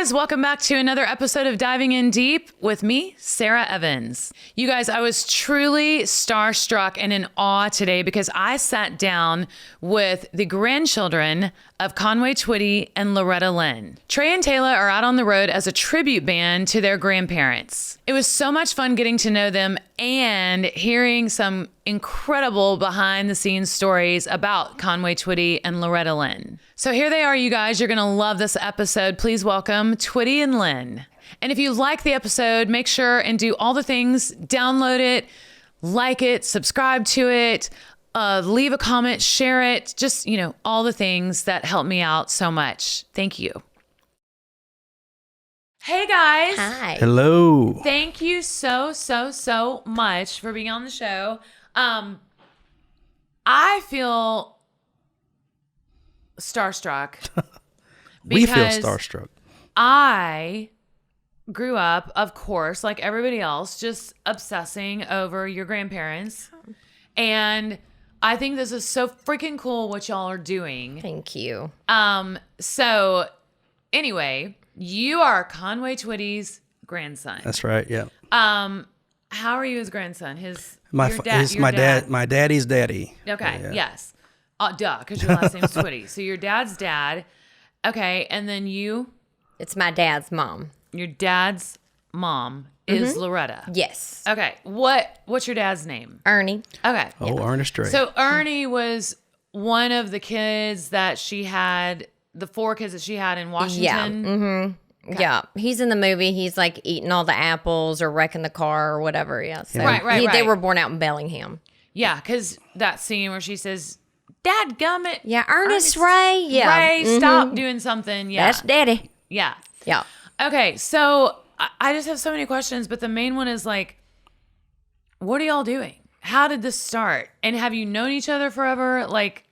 guys, welcome back to another episode of Diving In Deep with me, Sarah Evans. You guys, I was truly starstruck and in awe today because I sat down with the grandchildren of Conway Twitty and Loretta Lynn. Tre and Tayla are out on the road as a tribute band to their grandparents. It was so much fun getting to know them and hearing some incredible behind the scenes stories about Conway Twitty and Loretta Lynn. So here they are, you guys. You're going to love this episode. Please welcome Twitty and Lynn. And if you like the episode, make sure and do all the things, download it, like it, subscribe to it, leave a comment, share it, just, all the things that help me out so much. Thank you. Hey guys. Hi. Hello. Thank you so much for being on the show. I feel starstruck. We feel starstruck. I grew up, of course, like everybody else, just obsessing over your grandparents. And I think this is so freaking cool what y'all are doing. Thank you. So anyway, you are Conway Twitty's grandson. That's right. Yeah. How are you his grandson? My daddy's daddy. Okay. Yeah. Yes. Duh, because your last name's Twitty. So your dad's dad. Okay, and then you. It's my dad's mom. Your dad's mom is Loretta. Yes. Okay. What's your dad's name? Ernie. Okay. Oh, Ernest Tre. So Ernie was one of the kids that she had, the 4 kids that she had in Washington. Yeah. Mm-hmm. Okay. Yeah. He's in the movie. He's like eating all the apples or wrecking the car or whatever. Yeah. So Right. They were born out in Bellingham. Yeah, because that scene where she says, "Dad gummit." Yeah. Ernest Ray. Yeah. Ray, stop doing something. Yeah. That's daddy. Yeah. Yeah. Okay. So I just have so many questions, but the main one is like, what are y'all doing? How did this start? And have you known each other forever? Like,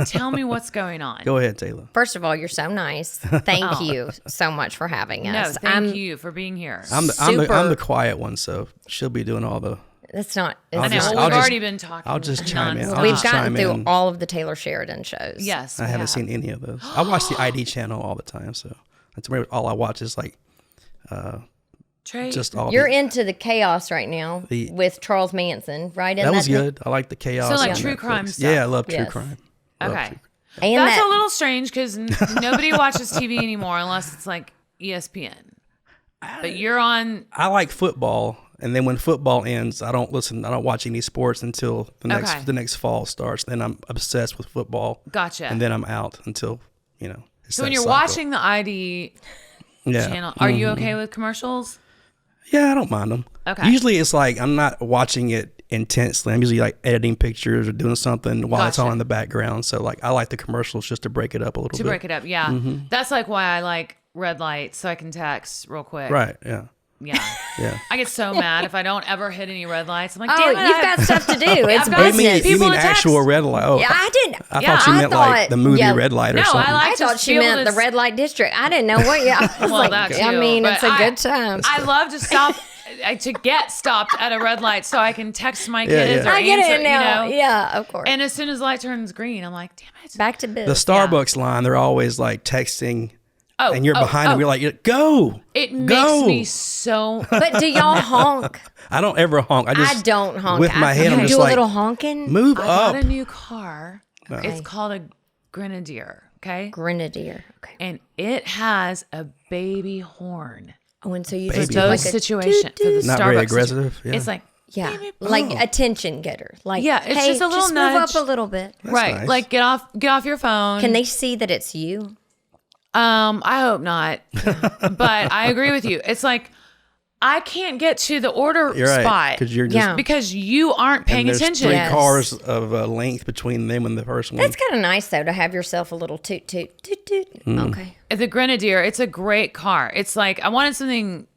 tell me what's going on. Go ahead, Tayla. First of all, you're so nice. Thank you so much for having us. No, thank you for being here. I'm the quiet one, so she'll be doing all the. That's not. I know. We've already been talking. I'll just chime in. We've gotten through all of the Taylor Sheridan shows. Yes. I haven't seen any of those. I watch the ID channel all the time, so that's where all I watch is like. Tre, Just all. You're into the chaos right now with Charles Manson, right? That was good. I like the chaos. So like on true Netflix. crime stuff. Yeah, I love true Yes. crime. Okay. And That's a little strange because nobody watches TV anymore unless it's like ESPN. But you're on. I like football, and then when football ends, I don't watch any sports until the next fall starts. Then I'm obsessed with football. Gotcha. And then I'm out until So when you're watching the ID channel, are you okay with commercials? Yeah, I don't mind them. Okay. Usually it's like I'm not watching it intensely. I'm usually like editing pictures or doing something while it's on in the background. So like I like the commercials just to break it up a little bit. To break it up, yeah. Mm-hmm. That's like why I like red lights so I can text real quick. Right, yeah. Yeah. Yeah. I get so mad if I don't ever hit any red lights. I'm like, damn it. you've got stuff to do. It's got business. You mean to text. actual red light? Oh, Yeah, I didn't. I Yeah, thought you I meant like the movie Red Light or No, something. I I thought she meant the red light district. I didn't know what. Yeah, I was Well, like, that I too, mean, but it's a good time. I love to stop, to get stopped at a red light so I can text my kids yeah. or I get answer, it now. Yeah, of course. And as soon as the light turns green, I'm like, damn it. Back to the business. Starbucks line, they're always like texting. And you're behind them. You're like, go. It makes go. me so. But do y'all honk? I don't ever honk. I don't honk. With my head, I'm You just do like, a little honking. move I up. got a new car. Okay. It's called a Grenadier. Okay. Grenadier. Okay. And it has a baby horn. Oh, and so you Baby just do horn. Those like a situation for the Not Starbucks very situ- aggressive. Yeah. It's like, yeah, baby, like Oh. attention getter. Like Yeah, it's hey, just a little move nudge. up a little bit. right. nice. Like get off your phone. Can they see that it's you? I hope not. But I agree with you. It's like I can't get to the order You're right. spot Because you're just. Yeah. because you aren't paying And there's attention. 3 Yes. cars of length between them and the first one. That's kind of nice though to have yourself a little toot toot toot toot. Okay. The Grenadier, it's a great car. It's like I wanted something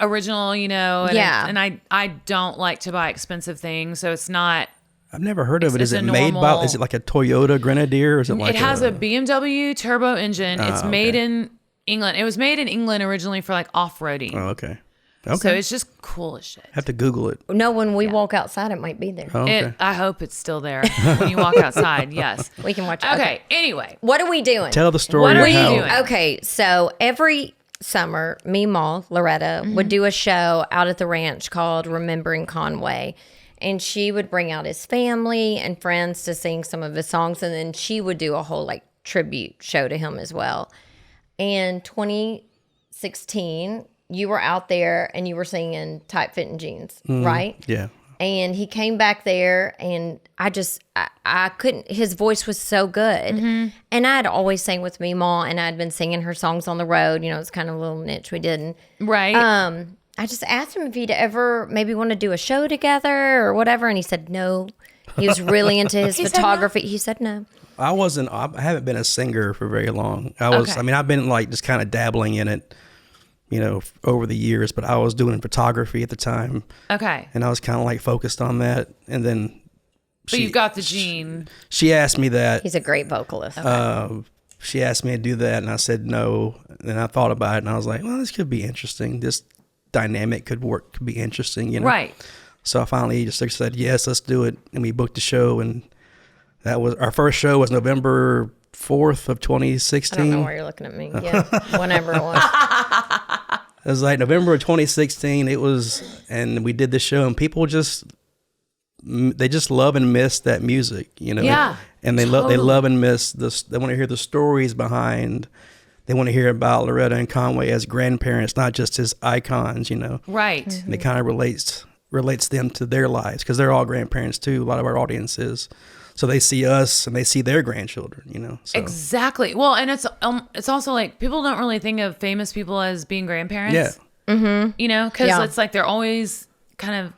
original, and Yeah. and I don't like to buy expensive things, so it's not. I've never heard of it. It's Is a it made by? normal- Is it like a Toyota Grenadier? Or is it like It has a BMW turbo engine. It's made in England. It was made in England originally for like off-roading. Oh, okay. Okay. So it's just cool as shit. have to Google it. No, when we walk outside, it might be there. Oh, okay. I hope it's still there when you walk outside. Yes. We can watch it. Okay. Anyway, What are we doing? Tell the story. What are of you how- doing? Okay, so every summer, me, Ma, Loretta, would do a show out at the ranch called Remembering Conway. And she would bring out his family and friends to sing some of his songs. And then she would do a whole like tribute show to him as well. And 2016, you were out there and you were singing Tight Fitting Jeans, right? Yeah. And he came back there and I couldn't, his voice was so good. And I had always sang with Meemaw and I'd been singing her songs on the road. You know, it's kind of a little niche we did. Right. I just asked him if he'd ever maybe want to do a show together or whatever. And he said no. He was really into his photography. He said no. I haven't been a singer for very long. I've been like just kind of dabbling in it, you know, over the years, but I was doing photography at the time. Okay. And I was kind of like focused on that. And then But you've got the gene. She asked me that. He's a great vocalist. She asked me to do that and I said no. And then I thought about it and I was like, well, this could be interesting. This dynamic could be interesting, you know? Right. So I finally just said, yes, let's do it. And we booked the show. And that was, our first show was November 4th of 2016. I don't know why you're looking at me. Yeah, whenever it was. It was like November of 2016. It was, and we did the show, and people they just love and miss that music, you know. Yeah, and they love and miss this. They want to hear the stories behind. They want to hear about Loretta and Conway as grandparents, not just as icons, you know. Right. And it kind of relates them to their lives because they're all grandparents too. A lot of our audience is. So they see us and they see their grandchildren, you know. So. Exactly. Well, and it's also like people don't really think of famous people as being grandparents. Yeah. Mm-hmm. You know, because it's like they're always kind of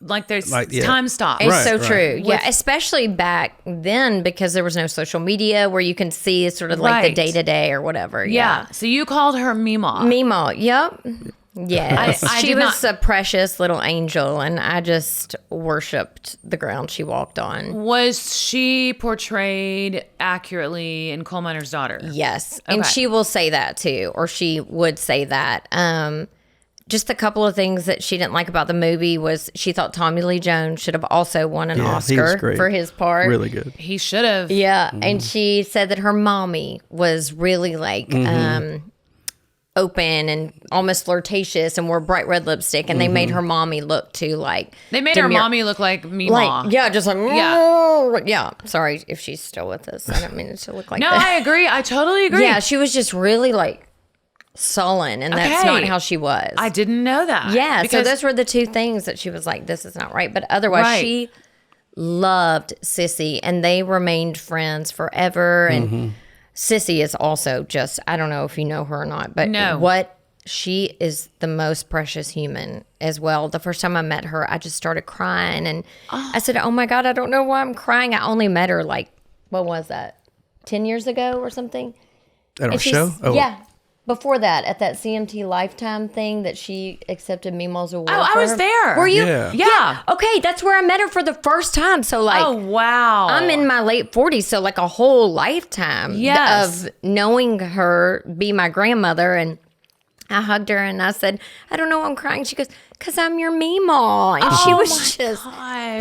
like there's time stop. It's so true. Yeah, especially back then because there was no social media where you can see sort of like the day to day or whatever. Yeah. So you called her Meemaw. Meemaw. Yep. Yes, she was a precious little angel, and I just worshipped the ground she walked on. Was she portrayed accurately in Coal Miner's Daughter? Yes, and she will say that too, or she would say that. Just a couple of things that she didn't like about the movie was she thought Tommy Lee Jones should have also won an Oscar for his part. Really good. He should have. Yeah, and she said that her mommy was really like... open and almost flirtatious and wore bright red lipstick and they made her mommy look too like they made her mommy look like Meemaw. Like, just like sorry if she's still with us. I don't mean it to look like that. No, I agree. I totally agree. Yeah, she was just really like sullen and that's not how she was. I didn't know that. Yeah, so those were the two things that she was like, this is not right. But otherwise she loved Sissy and they remained friends forever and Sissy is also just, I don't know if you know her or not, but she is the most precious human as well. The first time I met her, I just started crying and I said, oh my God, I don't know why I'm crying. I only met her like, what was that? 10 years ago or something? At our show? Yeah. Before that, at that CMT Lifetime thing that she accepted Meemaw's award. Oh, I was there. Were you? Yeah. Okay, that's where I met her for the first time. So like, oh wow, I'm in my late 40s, so like a whole lifetime of knowing her be my grandmother. And I hugged her and I said, I don't know why I'm crying. She goes, because I'm your Meemaw. And she was just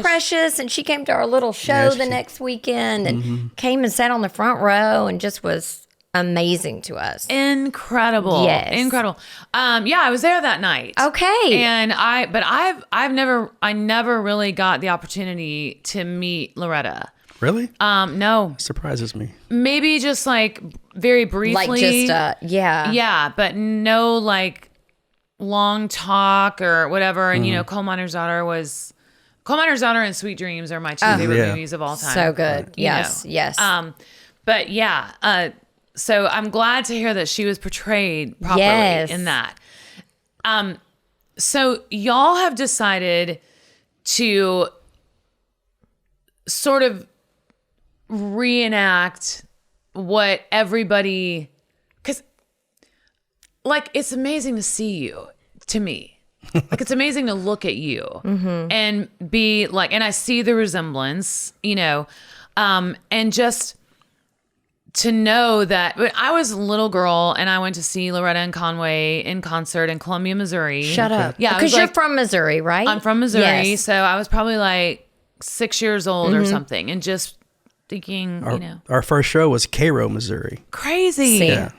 precious. And she came to our little show the next weekend and came and sat on the front row and just was amazing to us. Incredible. Yes. Incredible. I was there that night. Okay. And I never really got the opportunity to meet Loretta. Really? No. Surprises me. Maybe just like very briefly. Like just Yeah, but no like long talk or whatever. And you know, Coal Miner's Daughter and Sweet Dreams are my two favorite movies of all time. So good. Yes. But so I'm glad to hear that she was portrayed properly in that. So y'all have decided to sort of reenact what everybody, because like it's amazing to see you, to me. Like it's amazing to look at you and be like, and I see the resemblance, you know, and just to know that I was a little girl and I went to see Loretta and Conway in concert in Columbia, Missouri. Shut up. Yeah. Because you're from Missouri, right? I'm from Missouri. Yes. So I was probably like 6 years old or something and just thinking, Our first show was Cairo, Missouri. crazy. Yeah.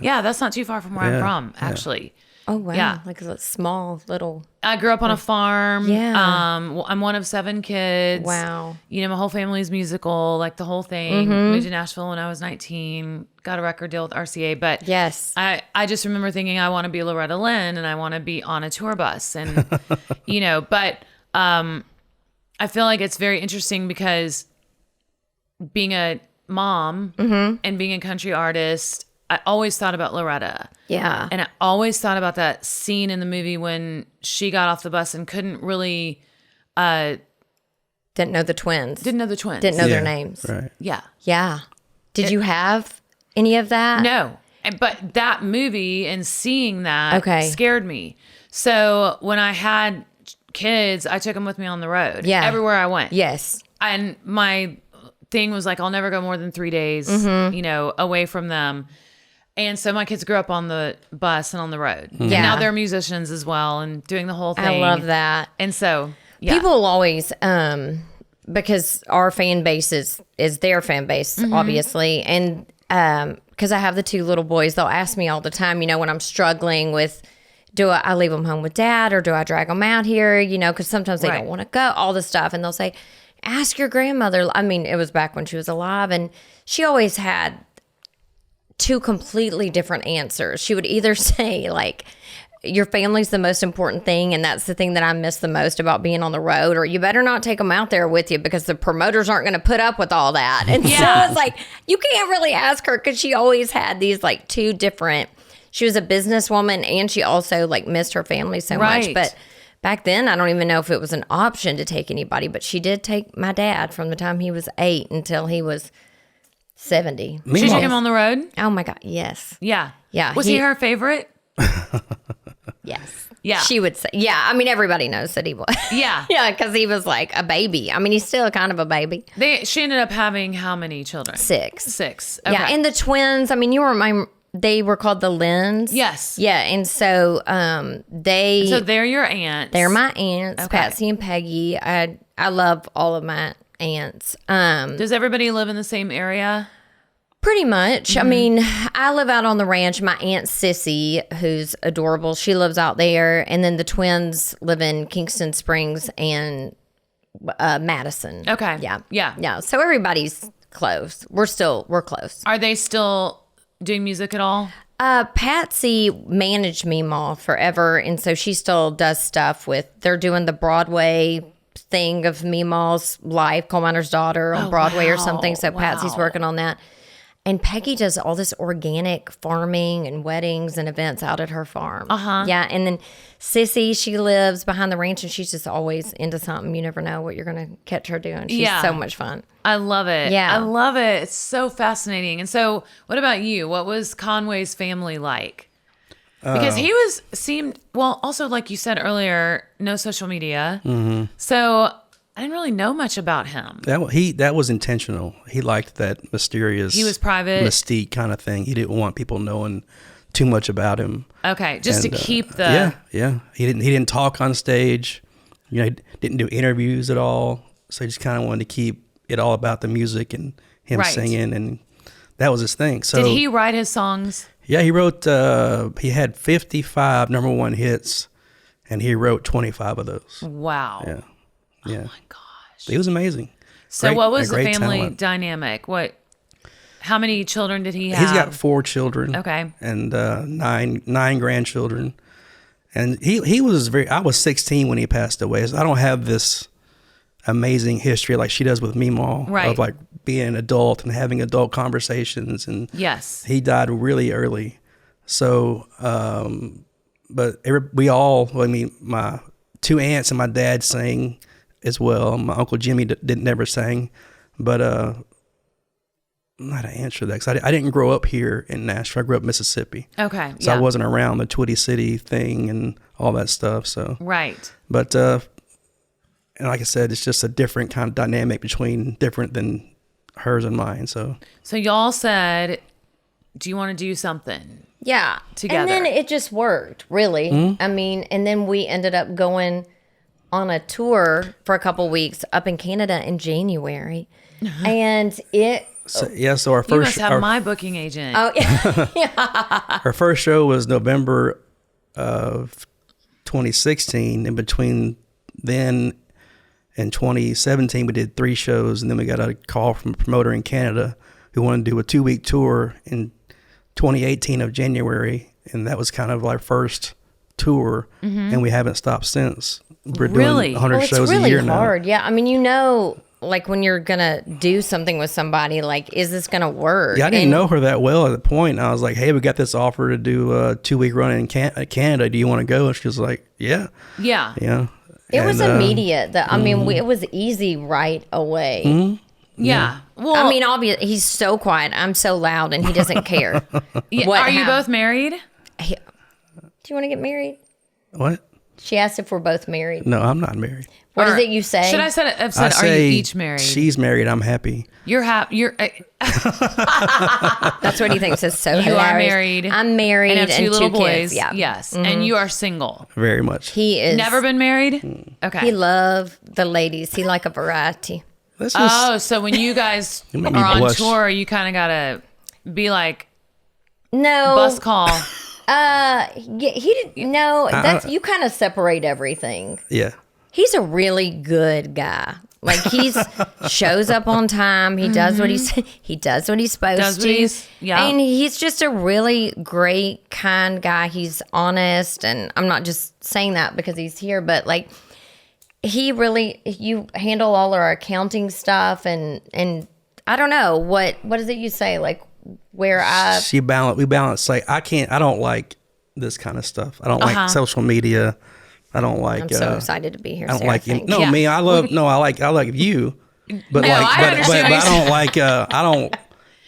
Yeah, that's not too far from where I'm from, actually. Oh, wow. Yeah. Like a small little. I grew up on a farm. Yeah. I'm one of 7 kids. Wow. You know, my whole family's musical, like the whole thing. Moved to Nashville when I was 19. Got a record deal with RCA. But Yes. I just remember thinking I want to be Loretta Lynn and I want to be on a tour bus. And, you know, but I feel like it's very interesting because being a mom and being a country artist, I always thought about Loretta. Yeah. And I always thought about that scene in the movie when she got off the bus and couldn't really... Didn't know the twins. Didn't know the twins. Didn't know their names. Right. Yeah. Yeah. Did you have any of that? No. But that movie and seeing that scared me. So when I had kids, I took them with me on the road. Yeah. Everywhere I went. Yes. And my thing was like, I'll never go more than 3 days, you know, away from them. And so my kids grew up on the bus and on the road. And now they're musicians as well and doing the whole thing. I love that. And so, yeah. People always, because our fan base is their fan base, obviously. And because I have the 2 little boys, they'll ask me all the time, you know, when I'm struggling with, do I leave them home with dad or do I drag them out here? You know, because sometimes they don't want to go, all this stuff. And they'll say, ask your grandmother. I mean, it was back when she was alive. And she always had 2 completely different answers. She would either say, like, your family's the most important thing, and that's the thing that I miss the most about being on the road, or you better not take them out there with you because the promoters aren't going to put up with all that. And so it's like, you can't really ask her because she always had these, like, 2 different, she was a businesswoman and she also, like, missed her family so much. But back then, I don't even know if it was an option to take anybody, but she did take my dad from the time he was 8 until he was 70. She took him on the road? Oh my God, yes. Yeah. Yeah. Was he her favorite? Yes. Yeah. She would say, yeah. I mean, everybody knows that he was. Yeah. Yeah, because he was like a baby. I mean, he's still kind of a baby. She ended up having how many children? 6. 6. Okay. Yeah, and the twins, I mean, they were called the Lynns. Yes. Yeah, and so So they're your aunts. they're my aunts, Okay. Patsy and Peggy. I love all of my aunts. Does everybody live in the same area? Pretty much. I mean, I live out on the ranch. My Aunt Sissy, who's adorable, she lives out there. And then the twins live in Kingston Springs and Madison. Okay. Yeah. Yeah. Yeah. So everybody's close. We're close. Are they still doing music at all? Patsy managed Meemaw forever. And so she still does stuff they're doing the Broadway thing of Meemaw's life, Coal Miner's Daughter on Broadway or something. So Patsy's working on that. And Peggy does all this organic farming and weddings and events out at her farm. Yeah. And then Sissy, she lives behind the ranch and she's just always into something. You never know what you're going to catch her doing. She's so much fun. I love it. Yeah. I love it. It's so fascinating. And so what about you? What was Conway's family like? Because he seemed, well, also like you said earlier, no social media. So I didn't really know much about him. That was intentional. He liked that mysterious. He was private, mystique kind of thing. He didn't want people knowing too much about him. Okay, just to keep the yeah. He didn't talk on stage. You know, he didn't do interviews at all. So he just kind of wanted to keep it all about the music and him singing, and that was his thing. So did he write his songs? Yeah, he wrote. He had 55 #1 hits, and he wrote 25 of those. Wow. Yeah. Yeah. Oh my gosh. He was amazing. So what was the family dynamic? How many children did he have? He's got 4 children. Okay. And nine grandchildren. And he was I was 16 when he passed away. So I don't have this amazing history like she does with Meemaw. Right. Of like being an adult and having adult conversations. And yes. He died really early. So, but my 2 aunts and my dad sang as well. My Uncle Jimmy never sang, but I don't know how to answer that because I didn't grow up here in Nashville. I grew up in Mississippi. Okay. So I wasn't around the Twitty City thing and all that stuff. So right. But and like I said, it's just a different kind of dynamic different than hers and mine. So y'all said, do you want to do something? Yeah. Together. And then it just worked, really. I mean, and then we ended up going on a tour for a couple weeks up in Canada in January. And So our You must first have my booking agent. Oh, yeah. our first show was November of 2016. In between then and 2017, we did 3 shows, and then we got a call from a promoter in Canada who wanted to do a 2-week tour in 2018 of January, and that was kind of our first tour, and we haven't stopped since. We're doing 100 Well, shows it's really a year now. hard. Yeah, I mean, like when you're gonna do something with somebody, like, is this gonna work? Yeah, I didn't know her that well at the point. I was like, "Hey, we got this offer to do a 2-week run in Canada. Do you want to go?" And she was like, "Yeah, Yeah. yeah." It was And, immediate. I mean, it was easy right away. Yeah. Well, I mean, obviously, he's so quiet. I'm so loud, and he doesn't care. yeah, what are you hap- both married? Do you want to get married? What? She asked if we're both married. No, I'm not married. What Or is it you say? Should I have said, I are say you each married? She's married. I'm happy. You're happy. You're. That's what he thinks is so You hilarious. are married. I'm married and have 2 little boys. kids. Yeah. Yes. And you are single. Very much. He is. Never been married? Okay. He love the ladies. He like a variety. That's just, Oh, so when you guys You are make me on blush. tour, you kind of got to be like, No. bus call. Yeah, he didn't. No, that's you kind of separate everything. yeah. He's a really good guy. Like he's shows up on time. He does what he does what he's supposed Does what to. he's- yeah. And he's just a really great, kind guy. He's honest, and I'm not just saying that because he's here, but like you handle all our accounting stuff, and I don't know what is it you say, like where We balance. Like I don't like this kind of stuff. I don't like social media. I don't like. I'm so excited to be here. I don't Sarah, like. thank No, you. me. I love. No, I like you. But No, like, I but understand what I you're don't like. I don't.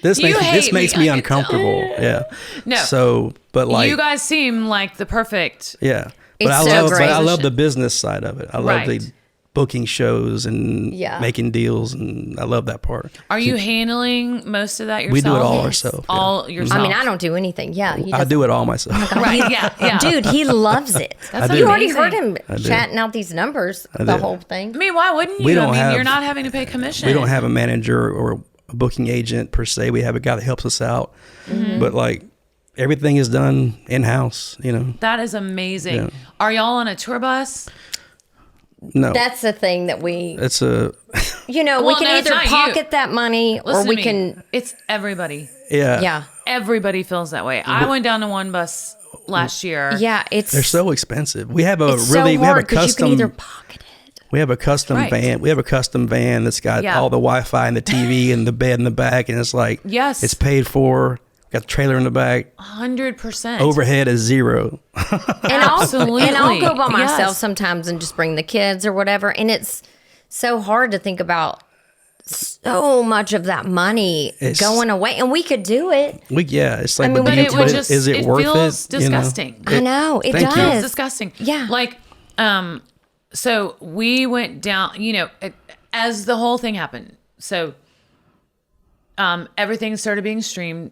This You makes hate this makes me, me I can tell. uncomfortable. Yeah. No. So, but like, you guys seem like the perfect. yeah. It's But I so love. great. But I love the business side of it. I love Right. the booking shows and Yeah. making deals, and I love that part. Are you handling most of that yourself? We do it all ourselves. Yeah. All yourself. I mean, I don't do anything. Yeah, he I does. do it all myself. Right. Yeah. Yeah. Dude, he loves it. That's do. You already amazing. heard him I do. chatting out these numbers, the do. whole thing. I mean, why wouldn't you? We don't I mean, have- you're not having to pay commission. We don't have a manager or a booking agent per se. We have a guy that helps us out, but like everything is done in house. You know, That is amazing. Yeah. Are y'all on a tour bus? no, That's the thing that we, it's a we Well, can no, it's either not you. pocket that money Listen or to we me. can, It's everybody. yeah. Everybody feels that way. I went down to one bus last year. Yeah, it's they're so expensive. We have a it's really so we have a hard because you can custom either pocket it. we have a custom Right. van. We have a custom van that's got Yeah. all the Wi-Fi and the TV and the bed in the back, and it's like Yes. it's paid for. Got the trailer in the back. 100%. Overhead is zero. And Absolutely. I'll go by myself Yes. sometimes and just bring the kids or whatever. And it's so hard to think about so much of that money It's- going away. And we could do it. It's like, I mean, but, but do it you, would but just, is it worth feels it? You know? disgusting. I know, it Thank you. does. It's disgusting. Yeah. Like, so we went down, as the whole thing happened. So, everything started being streamed.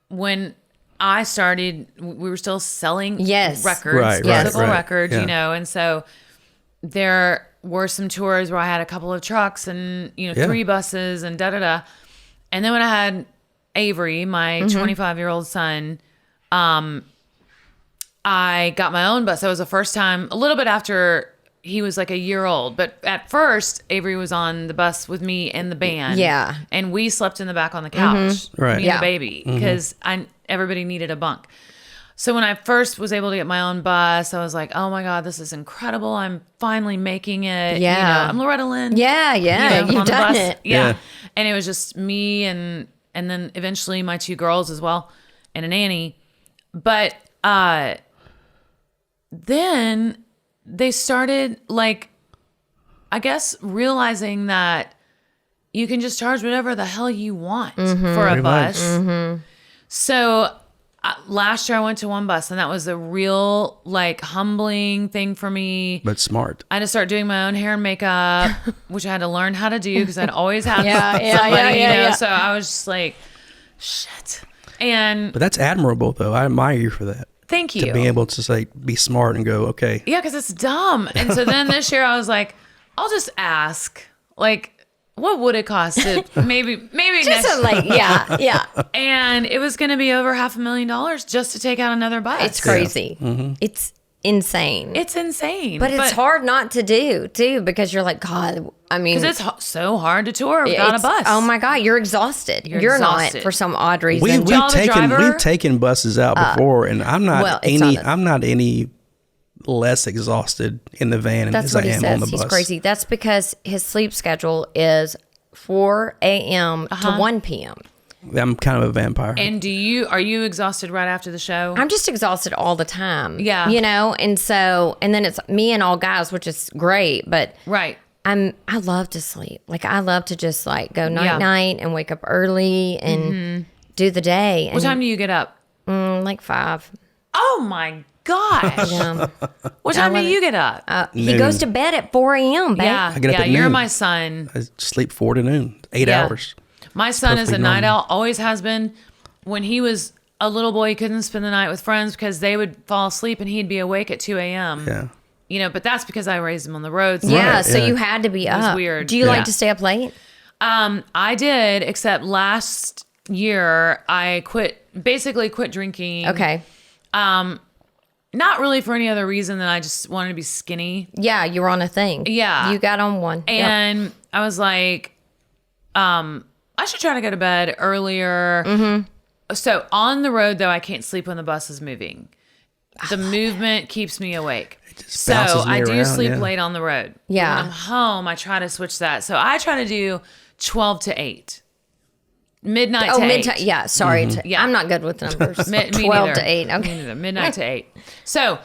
When I started, we were still selling Yes. records, Right, physical right, records, yeah. and so there were some tours where I had a couple of trucks and, Yeah. 3 buses and da-da-da. And then when I had Avery, my 25-year-old son, I got my own bus. That was the first time, a little bit after he was like a year old. But at first, Avery was on the bus with me and the band. Yeah. And we slept in the back on the couch, Right. me and Yeah. the baby, because everybody needed a bunk. So when I first was able to get my own bus, I was like, oh my God, this is incredible. I'm finally making it. Yeah. I'm Loretta Lynn. Yeah, on you've the done bus. it. Yeah. Yeah. And it was just me and then eventually my 2 girls as well and a nanny. But then they started I guess realizing that you can just charge whatever the hell you want for a Pretty much. bus. So last year I went to one bus and that was a real humbling thing for me. But smart. I had to start doing my own hair and makeup, which I had to learn how to do because I'd always had Yeah, somebody, yeah. So I was just like, shit. And But that's admirable, though. I admire you for that. thank you. To be able to be smart and go, okay. Yeah, because it's dumb. And so then this year I was like, I'll just ask. what would it cost to maybe Just next, a like, yeah. and it was going to be over $500,000 just to take out another bus. It's crazy. It's insane. It's insane. But it's hard not to do too, because you're like, God, I mean, because it's so hard to tour without a bus. Oh my God, you're exhausted. You're exhausted. not, for some odd reason. We've taken buses out before, and I'm not I'm not any less exhausted in the van as I am on the bus. He's crazy. That's because his sleep schedule is 4 a.m. to 1 p.m. I'm kind of a vampire. And are you exhausted right after the show? I'm just exhausted all the time. Yeah. And then it's me and all guys, which is great, but right. I love to sleep. Like, I love to just like go night and wake up early and do the day. What time do you get up? Like 5. Oh my gosh. Yeah. What time do you get up? He goes to bed at 4 a.m., babe. Yeah. I get up at You're noon. my son. I sleep 4 to noon, 8 hours. My son is a perfectly night normal. owl, always has been. When he was a little boy, he couldn't spend the night with friends because they would fall asleep and he'd be awake at 2 a.m. Yeah. But that's because I raised him on the road. So Yeah, so you had to be up. It was weird. Do you like to stay up late? I did, except last year I basically quit drinking. Okay. Not really for any other reason than I just wanted to be skinny. Yeah, you were on a thing. Yeah. You got on one. And I was like, I should try to go to bed earlier. Mm-hmm. So on the road, though, I can't sleep when the bus is moving. The movement keeps me awake. So I do sleep late on the road. Yeah. When I'm home, I try to switch that. So I try to do 12 to 8. Midnight to 8. Yeah, sorry. Yeah. I'm not good with numbers. Me 12 neither. to 8. Me Okay. neither. Midnight to 8. So,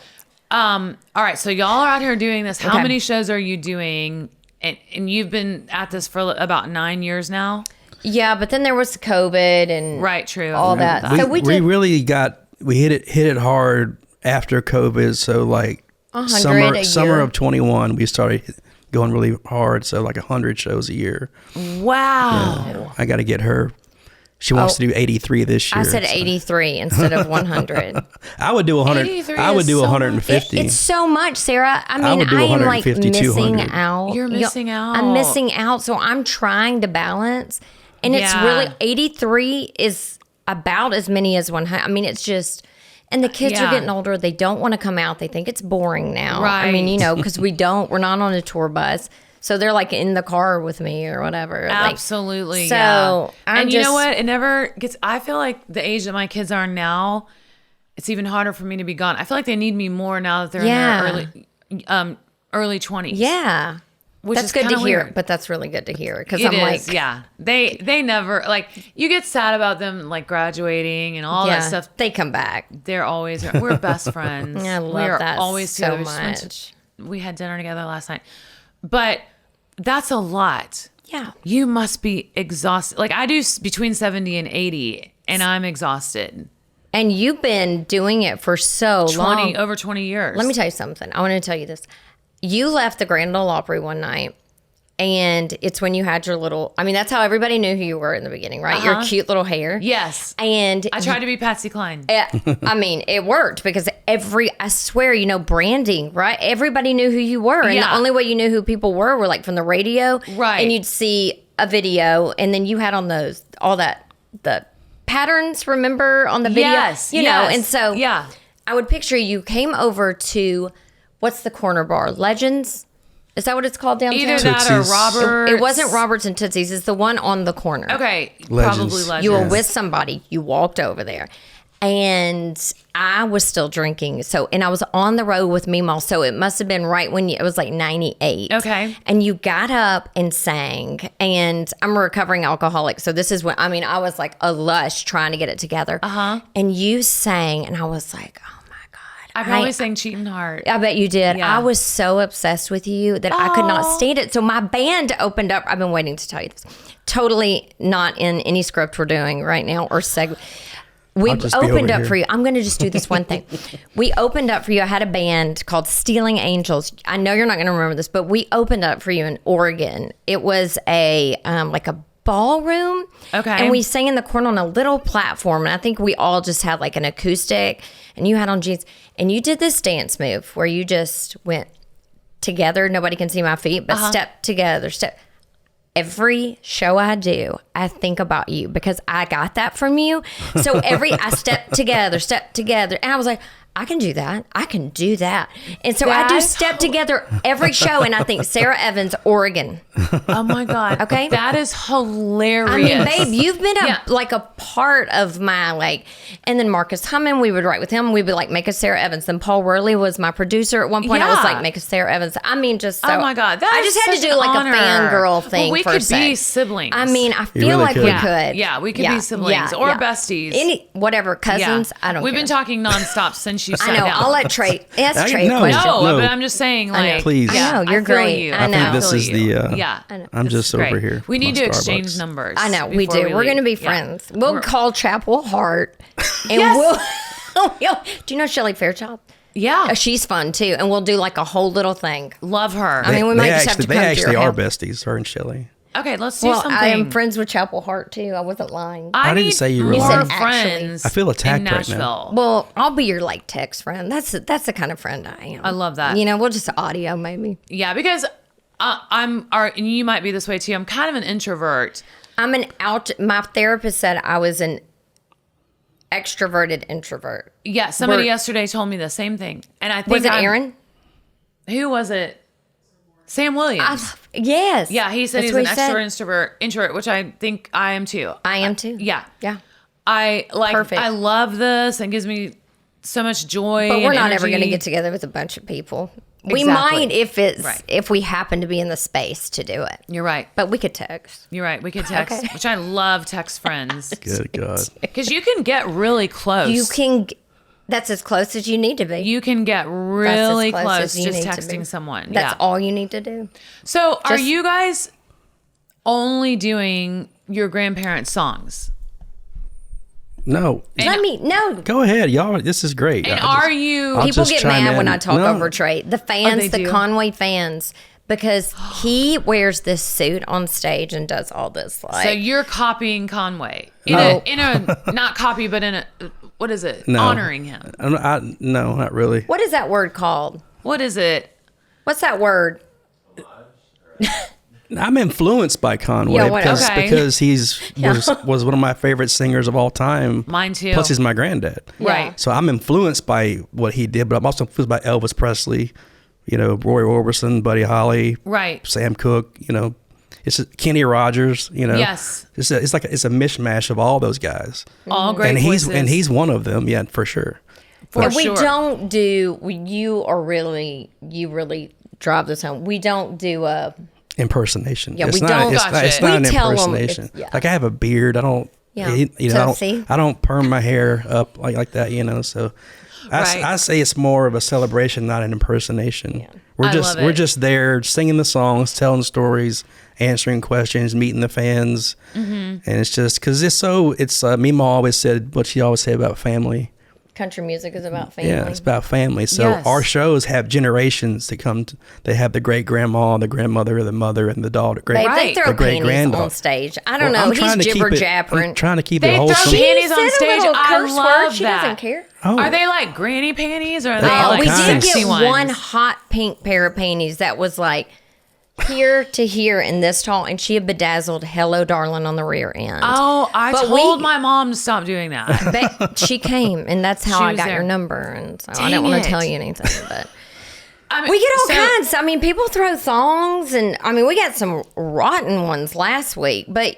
all right. So y'all are out here doing this. How many shows are you doing? And you've been at this for about 9 years now? Yeah, but then there was COVID and True. all that. We, So we did really hit it hard after COVID. So like 100 summer of 21, we started going really hard. So like 100 shows a year. Wow. Yeah. I got to get her. She wants to do 83 this year. I said 83 instead of 100. I would do 100. I would do 150. It's so much, Sarah. I mean, would do I am like 150, missing 200. out. You're missing out. I'm missing out. So I'm trying to balance. And it's really 83 is about as many as 100. I mean, it's just, and the kids are getting older. They don't want to come out. They think it's boring now. Right. I mean, because we're not on a tour bus. So they're like in the car with me or whatever. Absolutely. Like, so yeah. I'm you know what? It never gets, I feel like the age that my kids are now, it's even harder for me to be gone. I feel like they need me more now that they're in their early 20s. Yeah. Which that's is good to hear, weird. but that's really good to hear because It I'm is, like, yeah, they never like you get sad about them like graduating and all that stuff. They come back. They're always we're best friends. I love we are that always so together. much. We had dinner together last night, but that's a lot. Yeah, You must be exhausted. Like I do between 70 and 80, and I'm exhausted. and you've been doing it for so long. Over 20 years. Let me tell you something. I want to tell you this. You left the Grand Ole Opry one night, and it's when you had your little. I mean, that's how everybody knew who you were in the beginning, right? Your cute little hair. Yes. And I tried to be Patsy Cline. I mean, it worked because I swear, branding, right? Everybody knew who you were. And the only way you knew who people were like from the radio. Right. And you'd see a video and then you had on the patterns, remember, on the video? Yes. You know, and so yeah. I would picture you came over to, what's the corner bar? Legends? Is that what it's called downtown? Either that or Tootsie's. Roberts. It wasn't Roberts and Tootsie's. It's the one on the corner. Okay. Legends. Probably Legends. You were with somebody. You walked over there. And I was still drinking. And I was on the road with Meemaw. So it must have been right when it was like 98. Okay. And you got up and sang. And I'm a recovering alcoholic. So this is when, I was like a lush trying to get it together. Uh-huh. And you sang. And I was like, oh my God. I probably sang Cheating Heart. I bet you did. Yeah. I was so obsessed with you that I could not stand it. So my band opened up. I've been waiting to tell you this. Totally not in any script we're doing right now or segment. We opened up for you. I'm going to just do this one thing. We opened up for you. I had a band called Stealing Angels. I know you're not going to remember this, but we opened up for you in Oregon. It was a like a ballroom. Okay. And we sang in the corner on a little platform. And I think we all just had like an acoustic. And you had on jeans. And you did this dance move where you just went together. Nobody can see my feet, but step together. Step. every show I do, I think about you because I got that from you. So I step together. And I was like, I can do that. I can do that. And so I do step together every show. And I think Sarah Evans, Oregon. Oh my God. Okay. That is hilarious. I mean, babe, you've been like a part of my and then Marcus Hummon, we would write with him. We would like make a Sarah Evans. Then Paul Worley was my producer at one point. I was like, make a Sarah Evans. I mean, just so. Oh my God. I just had to do like a fangirl thing. Well, we for could a sec. be siblings. I mean, I feel really like could. we could. Yeah, we could be siblings or besties. Whatever, cousins. I don't care. We've been talking nonstop since you sat I know. down. I'll let Tre ask Tre a No. question. No, but I'm just saying, like, Please. I know, you're I feel great. you. I know. I think this is the. Yeah, I'm just Great. over here. We need my to Starbucks. exchange numbers. I know, we before do. We're going to be leave. friends. We'll call Chapel Hart. And we'll. Do you know Shelley Fairchild? Yeah. She's fun too. And we'll do like a whole little thing. Love her. I mean, we might just have to come They to actually your are house. besties, her and Shelley. Okay, let's do Well, something. I am friends with Chapel Hart too. I wasn't lying. I didn't need say you were more lying. You said actually. friends. I feel attacked in right now. Nashville. Well, I'll be your like text friend. That's the kind of friend I am. I love that. You know, we'll just audio maybe. Yeah, because and you might be this way too. I'm kind of an introvert. My therapist said I was an extroverted introvert. Yeah, somebody yesterday told me the same thing, and I think Was it Aaron? Who was it? Sam Williams. Yes. Yeah, he said That's he's an what he extrovert, introvert, which I think I am too. I am too. Yeah. Yeah. I like. Perfect. I love this. It gives me so much joy. But we're and not ever going to energy. get together with a bunch of people. We Exactly. might if we happen to be in the space to do it. You're right. But we could text. You're right. We could text, Okay. which I love. Text friends Good God. because you can get really close. You can. That's as close as you need to be. You can get That's really as close close as you just need to be. texting someone. That's yeah. all you need to do. So, are Just- you guys only doing your grandparents' songs? No. No. Go ahead, y'all. This is great. And I'll are you? I'll People just get chime mad when in. I talk No. over Tre. The fans, they the do? Conway fans, because he wears this suit on stage and does all this. Like, So you're copying Conway No. in a not copy, but in a what is it? No. Honoring him. No, not really. what is that word called? What is it? What's that word? I'm influenced by Conway Yeah, what- because, okay. because was one of my favorite singers of all time. Mine too. Plus, he's my granddad. Right. So I'm influenced by what he did, but I'm also influenced by Elvis Presley, Roy Orbison, Buddy Holly, Right. Sam Cooke, it's Kenny Rogers, Yes. It's a mishmash of all those guys. All great and voices. he's one of them, yeah, for sure. For And we sure. don't do. You really drive this home. We don't do a. Impersonation. Yeah, it's we not, don't- It's Gotcha. not, it's We not an tell 'em impersonation. it's- yeah. Like I have a beard. I don't. Yeah. See? I don't perm my hair up like that. So, Right. I say it's more of a celebration, not an impersonation. Yeah. We're I just love we're it. just there singing the songs, telling stories, answering questions, meeting the fans, Mm-hmm. and it's just because it's Mima always said what she always said about family. Country music is about family. Yeah, it's about family. So Yes. our shows have generations to come. They have the great grandma, the grandmother, the mother, and the daughter. They Right. throw The great panties granddaughter. on stage. I don't Well, know. I'm trying He's to keep jibber it- jabbering. I'm trying to keep They it throw wholesome. panties on said a stage. little I curse love word. She that. doesn't care. Oh. Are they like granny panties or are they all like We did kinds. sexy get ones? one hot pink pair of panties that was like here to here in this tall, and she had bedazzled "Hello, Darling" on the rear end. Oh, I But told we- my mom to stop doing that. But she came, and that's how She I was got there. your number. And so I Dang didn't want it. to tell you anything, but I mean, we get all so- kinds. I mean, people throw songs, and I mean, we got some rotten ones last week. But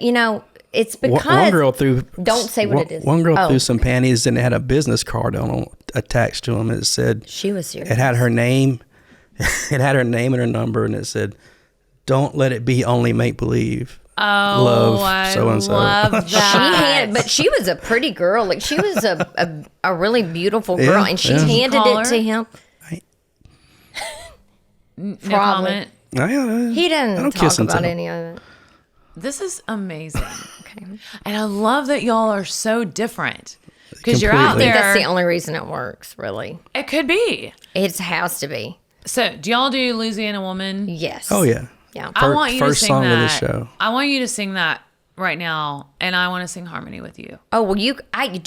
it's because One girl threw. Don't say what it is. One girl Oh. threw some panties and it had a business card attached to them. It said she was serious. it had her name, it had her name and her number, and it said, "Don't let it be only make believe." Oh, Love I so-and-so. love that. But she was a pretty girl. Like she was a really beautiful girl, Yeah, and she yeah. handed Call it her? to him. No Probably. comment. He didn't don't talk kiss and about tell. any of it. This is amazing. Okay. And I love that y'all are so different. Because you're out Completely. I think that's there. the only reason it works. Really, It could be. it has to be. So, do y'all do Louisiana Woman? Yes. Oh yeah. Yeah. I want you to First sing song that. of the show. I want you to sing that right now, and I want to sing harmony with you. Oh well, do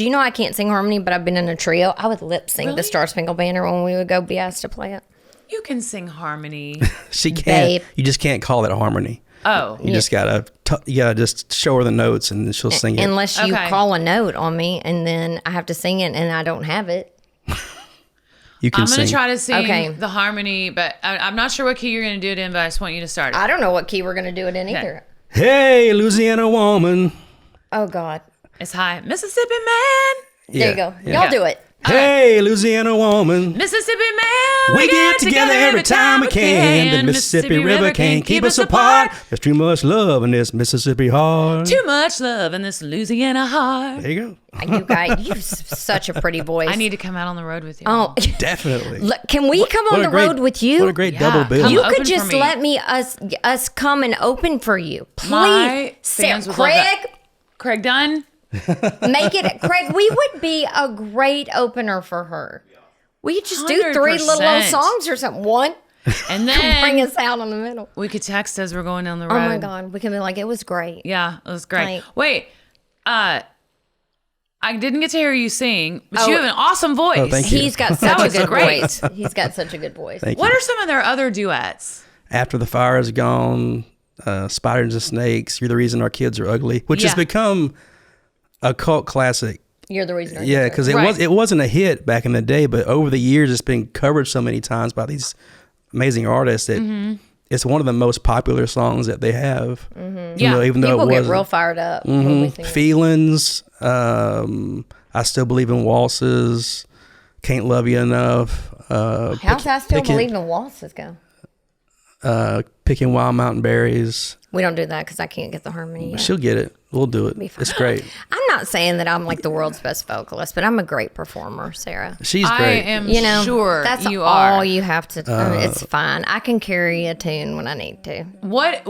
you know I can't sing harmony, but I've been in a trio. I would lip sync Really? the Star Spangled Banner when we would go be asked to play it. You can sing harmony. She can't. Babe. You just can't call it harmony. Oh. You just gotta just show her the notes and she'll sing it. Unless you Okay. call a note on me and then I have to sing it and I don't have it. You can I'm going sing. to try to sing Okay. the harmony, but I'm not sure what key you're going to do it in, but I just want you to start it. I don't know what key we're going to do it in either. Hey, Louisiana Woman. Oh, God. It's high. Mississippi man. There you go. Y'all do it. Hey, Louisiana Woman. Mississippi man. We get together every time we can. The Mississippi River can't keep us apart. There's too much love in this Mississippi heart. Too much love in this Louisiana heart. There you go. You guys, you have such a pretty voice. I need to come out on the road with you. Oh, Definitely. look, can we come What on a the great- road with you? What a great Yeah, double bill. come You Open could for just me. let me us come and open for you, please. My Sarah, fans would love that. Craig, Craig Dunn. make it. Craig, we would be a great opener for her. We could just do 3 little 100%. songs or something. One, And bring then us out in the middle. we could text as we're going down the road. Oh my God, we can be like, it was great. Yeah, it was great. Like- Wait, I didn't get to hear you sing, but you Oh. have an awesome voice. Oh, thank you. He's got such a was good great. voice. He's got such a good voice. Thank What you. are some of their other duets? After the Fire is Gone, Spiders and Snakes, You're the Reason Our Kids Are Ugly, which has Yeah. become a cult classic. You're the reason. Yeah, because Right. it wasn't a hit back in the day, but over the years it's been covered so many times by these amazing artists that it's one of the most popular songs that they have. Yeah. Even though People it get wasn't. real fired up when we sing. Feelings, I Still Believe in Waltzes, Can't Love You Enough. How's I still believe in waltzes go? Picking Wild Mountain Berries. We don't do that because I can't get the harmony. Yet. She'll get it. We'll do it. Be fine. It's great. I'm not saying that I'm like the world's best vocalist, but I'm a great performer, Sarah. She's I great. am You know, sure that's you all are. you have to. I mean, it's fine. I can carry a tune when I need to. What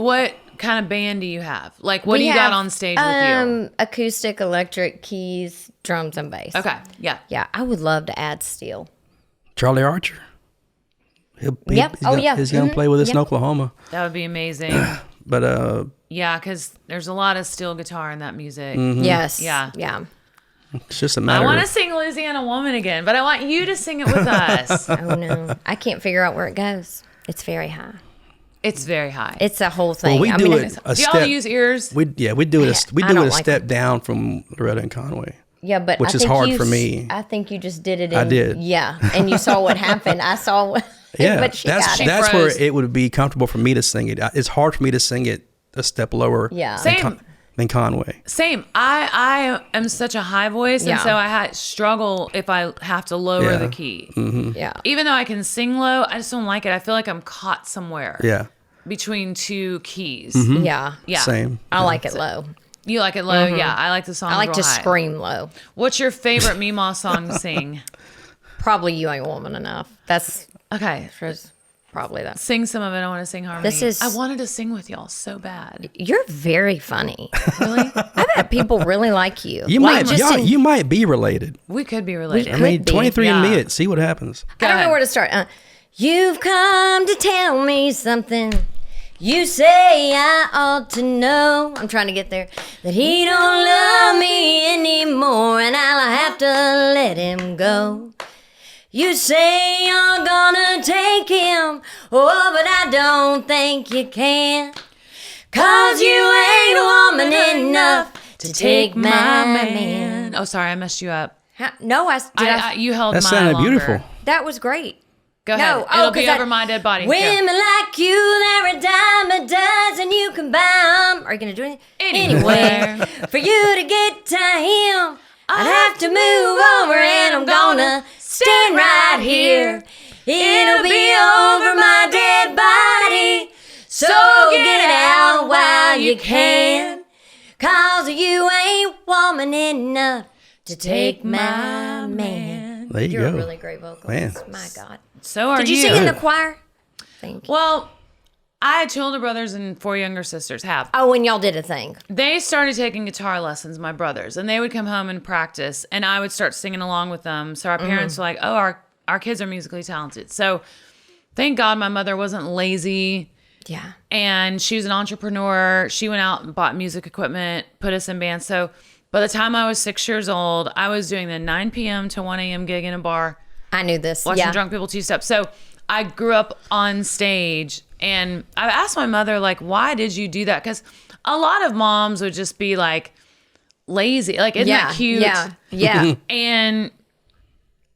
kind of band do you have? Like, what do you got on stage with you? Acoustic, electric, keys, drums, and bass. Okay, yeah. Yeah, I would love to add steel. Charlie Archer. Yep. He's going to play with us in Oklahoma. That would be amazing. But Yeah, because there's a lot of steel guitar in that music. Yes. Yeah. Yeah. it's just a I matter want to of... sing Louisiana Woman again, but I want you to sing it with us. Oh no, I can't figure out where it goes. It's very high. It's very high. It's a whole thing. Well, we I do mean, it a do y'all step... use ears? We do it. We do I it don't a like step down from Loretta and Conway. Yeah, but which I is think hard you for me. I think you just did it. I did. Yeah, and you saw what happened. I saw. Yeah, but she got it. that's froze. where it would be comfortable for me to sing it. It's hard for me to sing it a step lower. Yeah. Same. Than Conway. Same. I am such a high voice, Yeah. and so I struggle if I have to lower Yeah. the key. Yeah. Even though I can sing low, I just don't like it. I feel like I'm caught somewhere Yeah, between two keys. Yeah. Yeah. same. I like it low. You like it low? Yeah, I like the song. I like real to high. scream low. What's your favorite Meemaw song to sing? Probably You Ain't Woman Enough. That's Okay, probably that. sing some of it. I want to sing harmony. This is- I wanted to sing with y'all so bad. You're very funny. Really? I bet people really like you. You Like, might, y'all, you might be related. We could be related. I mean, Could be, 23andMe yeah. it. See what happens. I don't ahead. know where to start. You've come to tell me something. You say I ought to know. I'm trying to get there. That he don't love me anymore, and I'll have to let him go. You say you're gonna take him, oh, but I don't think you can. 'Cause you ain't a woman enough to take my man. Oh, sorry, I messed you up. No, You held That mine sounded longer. beautiful. that was great. Go ahead. No, It'll be 'cause over my dead body. Women like you, they're a dime a dozen. You can buy 'em. Are you gonna do anything? Anywhere. For you to get to him, I'd have to move over, and I'm gonna stand right here. It'll be over my dead body, so get it out while you can. 'Cause you ain't woman enough to take my man. There you You're go. a really great vocalist. Man. My God. So are Did you sing in the choir? Thank you. Well, I had 2 older brothers and 4 younger sisters. Oh, and y'all did a thing. They started taking guitar lessons, my brothers, and they would come home and practice, and I would start singing along with them. So our parents were like, oh, our kids are musically talented. So thank God my mother wasn't lazy, Yeah. and she was an entrepreneur. She went out and bought music equipment, put us in bands. So by the time I was 6 years old, I was doing the 9 p.m. to 1 a.m. gig in a bar, I knew this. watching Yeah. drunk people two-step. So I grew up on stage, And I asked my mother, like, why did you do that? Because a lot of moms would just be like lazy. Like, isn't that cute? Yeah. And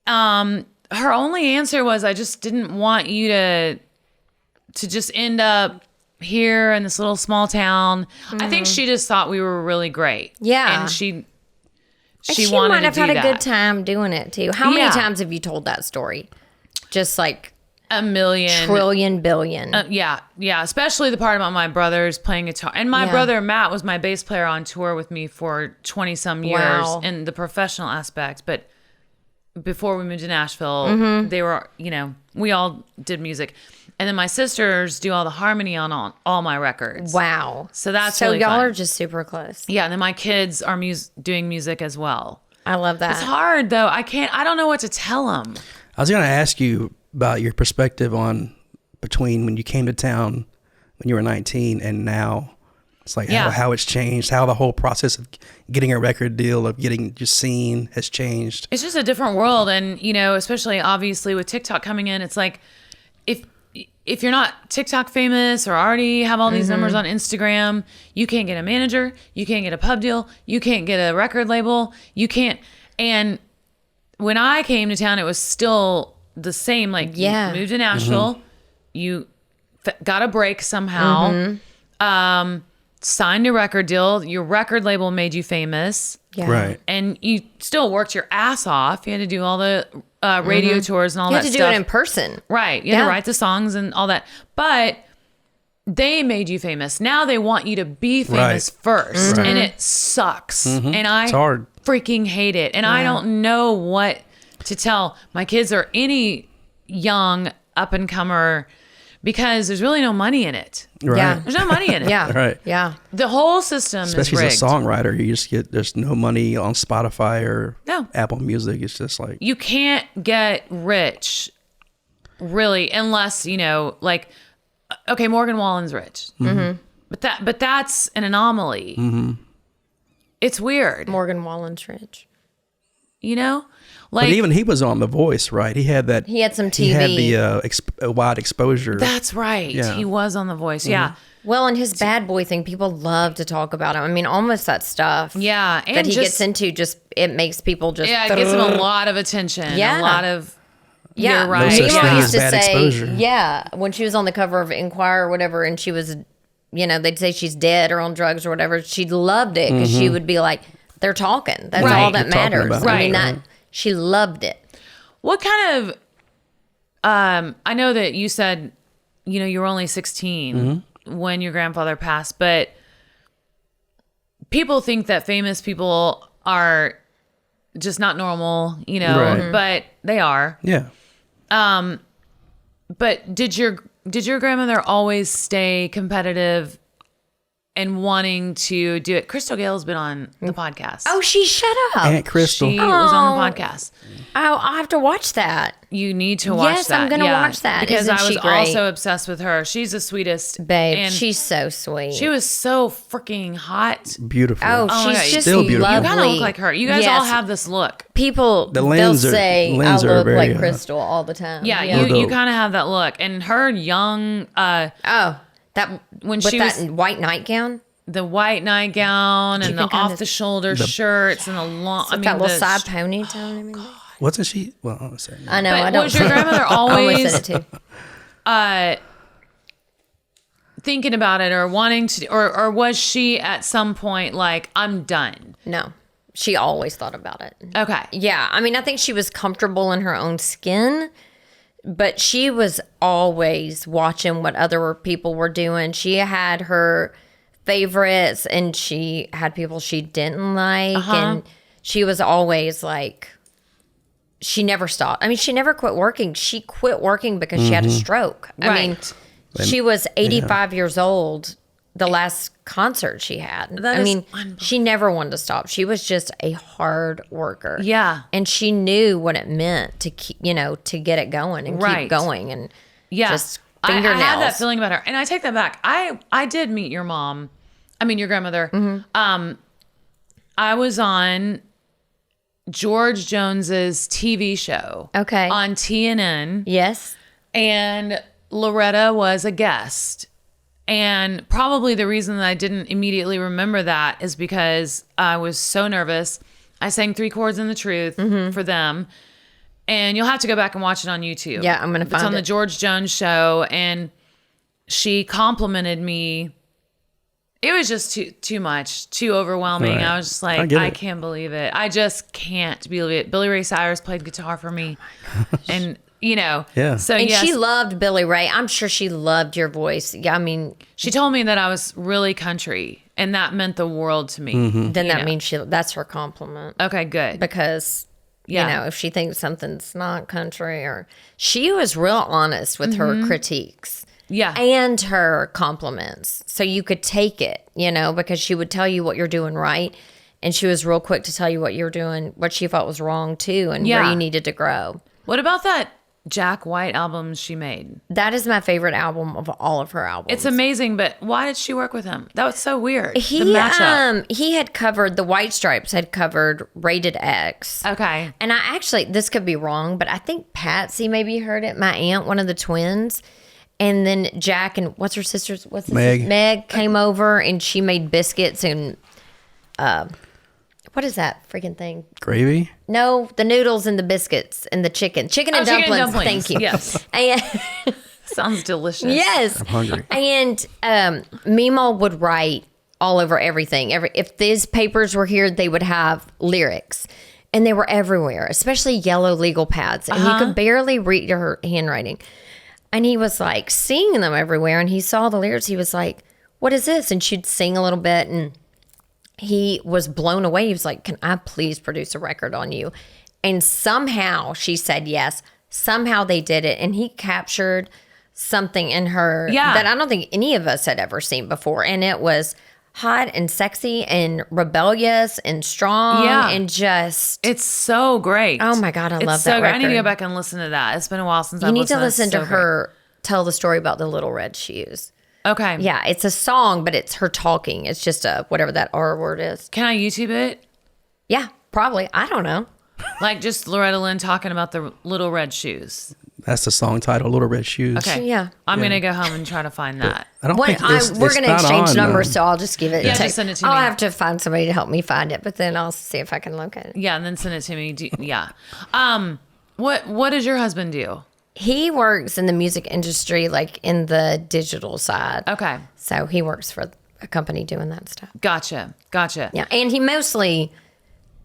her only answer was, I just didn't want you to just end up here in this little small town. I think she just thought we were really great. Yeah. And she might wanted to do that. have had a good time doing it too. How many times have you told that story? Just like a million. Trillion, billion. Yeah. Especially the part about my brothers playing guitar. And my brother, Matt, was my bass player on tour with me for 20 some years in the professional aspect. But before we moved to Nashville, they were, we all did music. And then my sisters do all the harmony on all my records. Wow. So that's so really y'all fun. are just super close. Yeah. And then my kids are doing music as well. I love that. It's hard though. I don't know what to tell them. I was going to ask you about your perspective on between when you came to town when you were 19 and now. It's like how it's changed, how the whole process of getting a record deal, of getting just seen has changed. It's just a different world. And, especially obviously with TikTok coming in, it's like if you're not TikTok famous or already have all these numbers on Instagram, you can't get a manager, you can't get a pub deal, you can't get a record label, you can't. And when I came to town, it was still the same. Like, you moved to Nashville, you got a break somehow, signed a record deal, your record label made you famous. Yeah. Right. And you still worked your ass off. You had to do all the radio tours and all that stuff. You had to do it in person. Right. You had to write the songs and all that. But they made you famous. Now they want you to be famous first. And it sucks. And I It's hard. freaking hate it. And I don't know what to tell my kids or any young up and comer, because there's really no money in it. Right. Yeah. There's no money in it. Yeah. Right. Yeah. The whole system Especially is rigged. as a songwriter, you just there's no money on Spotify or Apple Music. It's just like, you can't get rich really unless, okay, Morgan Wallen's rich. But that's an anomaly. It's weird. Morgan Wallen's rich. but even he was on The Voice, right? He had that. He had some TV. He had the wide exposure. That's right. Yeah. He was on The Voice. Yeah. Well, and his bad boy thing, people love to talk about him. I mean, almost that stuff. Yeah. And that he gets into, it makes people just. Yeah, it gives him a lot of attention. Yeah. A lot of. Yeah, You're right. No such Mima thing used as to bad say, exposure. yeah, when she was on the cover of Inquirer or whatever, and she was, they'd say she's dead or on drugs or whatever. She loved it because she would be like, "They're talking. That's all that They're talking matters." about I mean, it. she loved it. What kind of, I know that you said, you were only 16 when your grandfather passed, but people think that famous people are just not normal, Right. but they are. Yeah. But did your grandmother always stay competitive and wanting to do it? Crystal Gale's been on the podcast. Oh, she shut up. Aunt Crystal. She was on the podcast. I'll have to watch that. You need to watch Yes, that. I'm gonna watch that. Because Isn't I was she great? also obsessed with her. She's the sweetest. Babe, And she's so sweet. she was so freaking hot. Beautiful. Oh, my she's God. just Still beautiful. You lovely. kind of look like her. You guys all Yes. have this look. People, The they'll Lynns are- say I Lynns are look very, like Crystal all the time. Yeah, Yeah. you kind of have that look. And her young, Oh, that When with she that was- white nightgown. the white nightgown and the can kinda- off-the-shoulder shirts and the long. With that little side ponytail and everything. Wasn't she? Well, I'm saying. I know. But I don't. was your grandmother I almost always said it too. thinking about it or wanting to, or was she at some point like, I'm done? No, she always thought about it. Okay. Yeah, I mean, I think she was comfortable in her own skin, but she was always watching what other people were doing. She had her favorites, and she had people she didn't like, and she was always like, she never stopped. I mean, she never quit working. She quit working because she had a stroke. I mean, Right. she was 85 years old the last concert she had. That I is mean, unbelievable. she never wanted to stop. She was just a hard worker. Yeah. And she knew what it meant to keep, to get it going and Right. keep going, and Yeah. just I fingernails. had that feeling about her. And I take that back. I did meet your mom. I mean, your grandmother. I was on George Jones's TV show. Okay. On TNN. Yes. And Loretta was a guest. And probably the reason that I didn't immediately remember that is because I was so nervous. I sang 3 chords in the truth for them. And you'll have to go back and watch it on YouTube. Yeah, I'm going to find it. It's on the George Jones show. And she complimented me. It was just too much, too overwhelming. Right. I was just like, I can't believe it. I just can't believe it. Billy Ray Cyrus played guitar for me. And, Yeah. So, And she loved Billy Ray. I'm sure she loved your voice. Yeah, I mean, she told me that I was really country, and that meant the world to me. then that means that's her compliment. Okay, good. Because, if she thinks something's not country, or she was real honest with her critiques. Yeah. And her compliments. So you could take it, because she would tell you what you're doing right. And she was real quick to tell you what you're doing, what she thought was wrong too, and where you needed to grow. What about that Jack White album she made? That is my favorite album of all of her albums. It's amazing, but why did she work with him? That was so weird. The He had covered, the White Stripes had covered Rated X. Okay. And I actually, this could be wrong, but I think Patsy maybe heard it, my aunt, one of the twins. And then Jack and what's her sister's? Meg. Meg came over and she made biscuits and what is that freaking thing? Gravy? No, the noodles and the biscuits and the chicken and dumplings. Thank you. Yes. And Sounds delicious. yes, I'm hungry. And Meemaw would write all over everything. If these papers were here, they would have lyrics. And they were everywhere, especially yellow legal pads. And you could barely read her handwriting. And he was like seeing them everywhere. And he saw the lyrics. He was like, what is this? And she'd sing a little bit. And he was blown away. He was like, can I please produce a record on you? And somehow she said yes. Somehow they did it. And he captured something in her that I don't think any of us had ever seen before. And it was hot and sexy and rebellious and strong and just... It's so great. Oh my God, I love that record. record. I need to go back and listen to that. It's been a while since I've You need listened to listen to so her tell the story about the little red shoes. Great. Okay. Yeah, it's a song, but it's her talking. It's just whatever that R word is. Can I YouTube it? Yeah, probably. I don't know. Like just Loretta Lynn talking about the little red shoes. That's the song title, Little Red Shoes. Okay. Yeah. I'm going to go home and try to find that. I don't think we're going to exchange numbers, so I'll just give it. Yeah, just send it to I'll me. have to find somebody to help me find it, but then I'll see if I can locate it. Yeah, and then send it to me. Yeah. What does your husband do? He works in the music industry, like in the digital side. Okay. So he works for a company doing that stuff. Gotcha. Yeah, and he mostly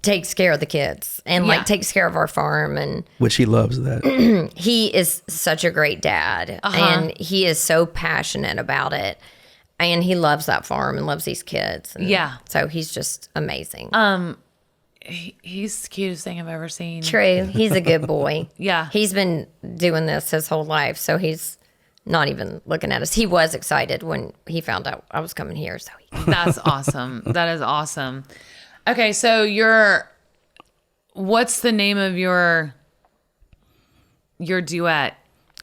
takes care of the kids and like takes care of our farm, and Which he loves that. he is such a great dad, and he is so passionate about it, and he loves that farm and loves these kids. And so he's just amazing. He's the cutest thing I've ever seen. True, he's a good boy. Yeah. He's been doing this his whole life, so he's not even looking at us. He was excited when he found out I was coming here. So That's awesome. That is awesome. Okay, so what's the name of your duet?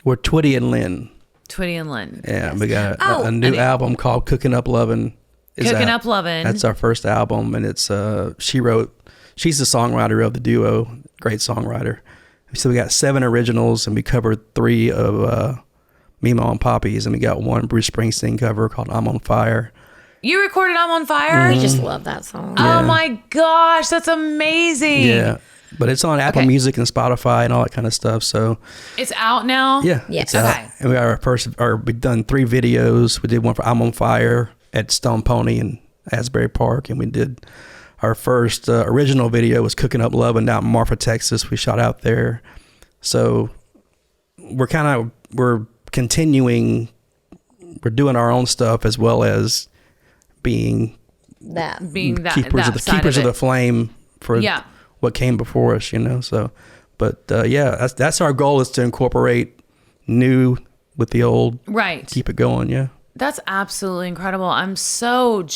We're Twitty and Lynn. Twitty and Lynn. Yeah, we got a new album called Cooking Up Lovin'. Cooking Up Lovin'. That's our first album, and it's she's the songwriter of the duo, great songwriter. So we got 7 originals, and we covered 3 of Meemaw and Poppy's, and we got 1 Bruce Springsteen cover called I'm on Fire. You recorded I'm on Fire? we just love that song. Oh my gosh, that's amazing. Yeah. But it's on Apple Music and Spotify and all that kind of stuff. So It's out now? yeah, Yes. it's out. Okay. And we've done 3 videos. We did one for I'm on Fire at Stone Pony in Asbury Park, and we did our first original video was Cooking Up Love and out in Marfa, Texas. We shot out there. So we're continuing. We're doing our own stuff as well as being Being keepers of the flame for what came before us, So, but that's our goal, is to incorporate new with the old. Right. Keep it going. Yeah. That's absolutely incredible. I'm so in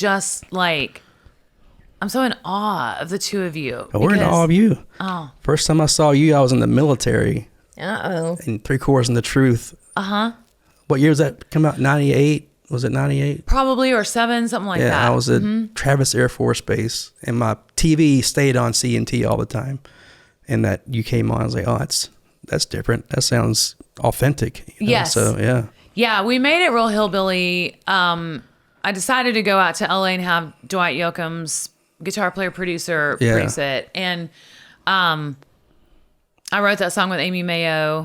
awe of the two of you. We're in awe of you. Oh. First time I saw you, I was in the military. Uh-oh. In 3 Chords in the Truth. Uh-huh. What year was that come out? 98? Was it 98? Probably, or 7, something like that. Yeah, I was at Travis Air Force Base, and my TV stayed on CNT all the time. And that you came on, I was like, oh, that's different. That sounds authentic. You know? Yes. So yeah. Yeah, we made it real hillbilly. I decided to go out to LA and have Dwight Yoakam's guitar player producer produce it, and I wrote that song with Amy Mayo,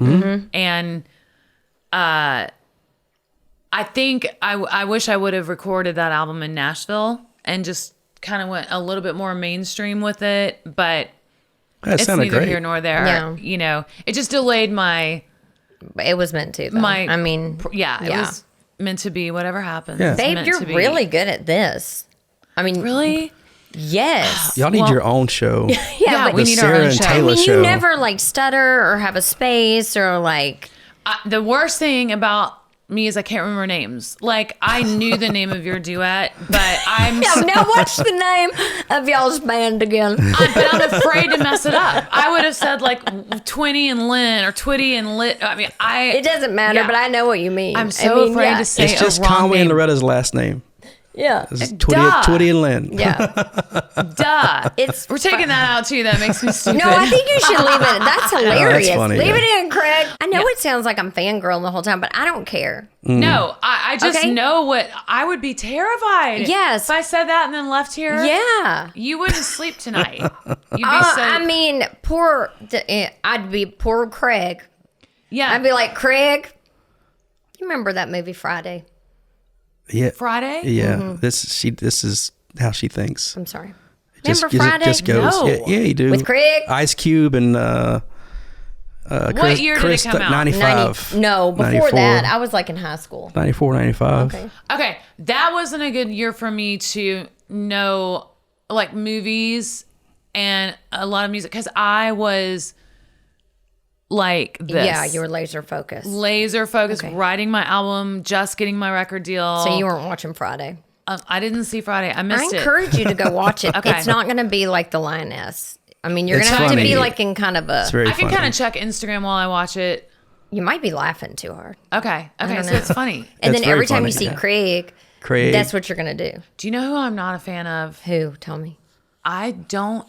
and I think I wish I would have recorded that album in Nashville and just kind of went a little bit more mainstream with it, but That it's neither great. here nor there. Yeah. You know, it just delayed my. It was meant to, though. It was meant to be. Whatever happens, Yeah. it's Babe, meant you're to be. really good at this. I mean, Really? yes. Y'all need your own show. Yeah, but we The need Sara our own and show. I Tayla mean, show. you never like stutter or have a space or like. The worst thing about me is I can't remember names. Like, I knew the name of your duet, but I'm Now what's the name of y'all's band again? but I'm afraid to mess it up. I would have said like Twitty and Lynn or Twitty and Lit. I mean, It doesn't matter, Yeah. but I know what you mean. I'm so afraid to say It's just a wrong Conway name. and Loretta's last name. Yeah. It's Duh. Twitty and Lynn. Yeah. Duh. It's We're taking that out too. That makes me stupid. No, I think you should leave it. That's hilarious. funny, leave yeah. it in, Craig. I know Yeah. it sounds like I'm fangirling the whole time, but I don't care. No, I just Okay. know what I would be terrified. Yes. If I said that and then left here. Yeah. You wouldn't sleep tonight. You'd be so. I mean, I'd be poor Craig. yeah. I'd be like, Craig, you remember that movie Friday? Yeah. Friday. Yeah. Mm-hmm. This is how she thinks. I'm sorry. Just- Remember Friday? Just goes. No. Yeah, you do. With Craig? Ice Cube and What year did it come out? 95. No, before 94, that, I was like in high school. 94, 95. Okay. Okay, that wasn't a good year for me to know like movies and a lot of music because I was like this. Yeah, you were laser focused. laser focused, Okay. writing my album, just getting my record deal. So you weren't watching Friday. I didn't see Friday. I I missed it. encourage you to go watch it. Okay. It's not going to be like The Lioness. I mean, you're It's going to have to funny. be like in kind of a. It's very I can funny. kind of check Instagram while I watch it. You might be laughing too hard. Okay, so know. it's funny. And That's then very every time you funny, see yeah. Craig, that's what you're going to do. Do you know who I'm not a fan of? Who? Tell me. I don't.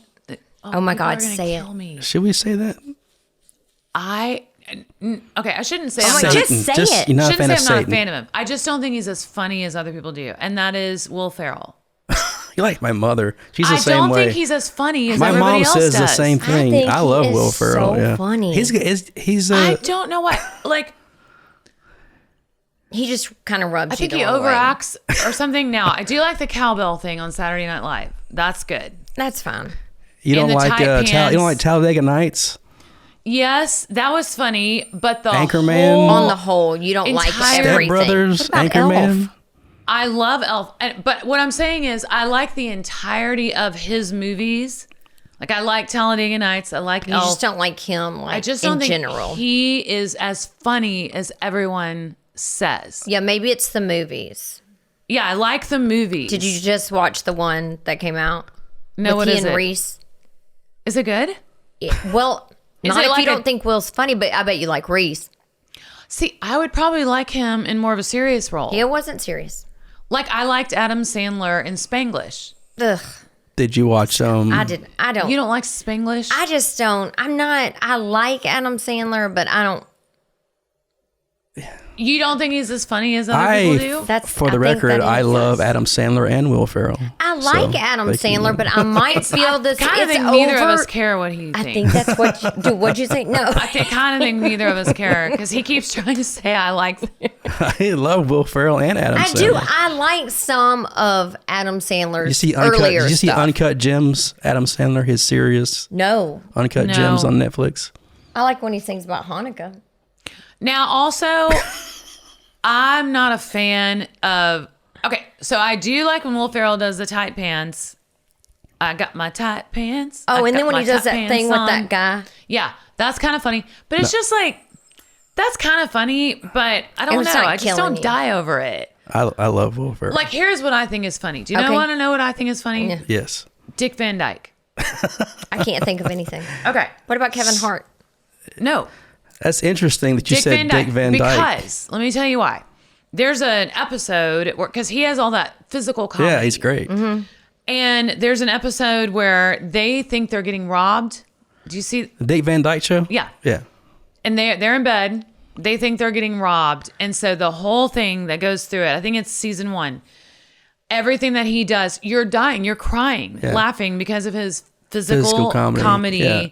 Oh my people God, are gonna say it. kill me. Should we say that? Okay, I shouldn't say Oh I'm my- not. just say it. You're not a Shouldn't fan say of I'm not a Satan. fan of him. I just don't think he's as funny as other people do, and that is Will Ferrell. You like my mother. She's the I same don't way. think he's as funny as My everybody mom else says does. the same thing. think I love he is Will Ferrell. so Yeah. funny. He's I don't know why. Like, He just kind of rubs I think you he the wrong way. overacts or something. Now, I do like the cowbell thing on Saturday Night Live. That's good. That's fine. you don't in the like tight you pants. don't like Talladega Nights? Yes, that was funny, but the Anchorman. whole, On the whole, you don't like Entire- everything. Step Brothers, What about Anchorman. Elf? I love Elf, but what I'm saying is I like the entirety of his movies. Like I like Talladega Nights. I like You Elf. just don't like him, like I just in don't think general. he is as funny as everyone says. Yeah, maybe it's the movies. Yeah, I like the movies. Did you just watch the one that came out? No, with what he is and it? Reese? Is it good? Well, Is not it if like you don't a- think Will's funny, but I bet you like Reese. See, I would probably like him in more of a serious role. He wasn't serious. Like I liked Adam Sandler in Spanglish. Ugh, Did you watch I didn't. I don't. You don't like Spanglish? I just don't. I'm not. I like Adam Sandler, but I don't. You don't think he's as funny as other people do? That's For the I think record, that I is- love Adam Sandler and Will Ferrell. I like So, Adam they can- Sandler, but I might feel this. Kind of It's think neither of over. us care what he I thinks. think that's what you do. What'd you say? No. I kind of think neither of us care because he keeps trying to say I like. I love Will Ferrell and Adam I Sandler. do. I like some of Adam Sandler's You see Uncut, earlier did you see stuff. Uncut Gems? Adam Sandler, his serious No, Uncut No. Gems on Netflix. I like when he sings about Hanukkah. Now, also, I'm not a fan of. Okay, so I do like when Will Ferrell does the tight pants. I got my tight pants. Oh, I and got then when my he does tight that thing pants with on. that guy, Yeah, that's kind of funny. But it's just like, that's kind of funny, but I don't it's know. not I just killing don't you. die over it. I love Will Ferrell. Like, here's what I think is funny. Do you Okay. want to know what I think is funny? Yeah. Yes. Dick Van Dyke. I can't think of anything. Okay. What about Kevin Hart? No. That's interesting that you said Dick Van Dyke. Because, let me tell you why. There's an episode where, because he has all that physical comedy. Yeah, he's great. Mm-hmm. And there's an episode where they think they're getting robbed. Do you see? The Dick Van Dyke Show? Yeah. Yeah. and they're in bed. They think they're getting robbed. And so the whole thing that goes through it, I think it's season 1. Everything that he does, you're dying, you're crying, laughing because of his physical comedy. Yeah.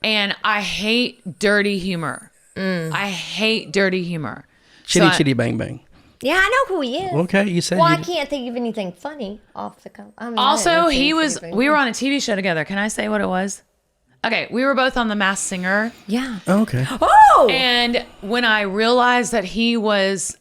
And I hate dirty humor. I hate dirty humor. Chitty Chitty Bang Bang. Yeah, I know who he is. Okay, you said. Well, I can't think of anything funny off the cuff. I mean, Also, we were on a TV show together. Can I say what it was? Okay, we were both on The Masked Singer. Yeah. Okay. Oh! And when I realized that he was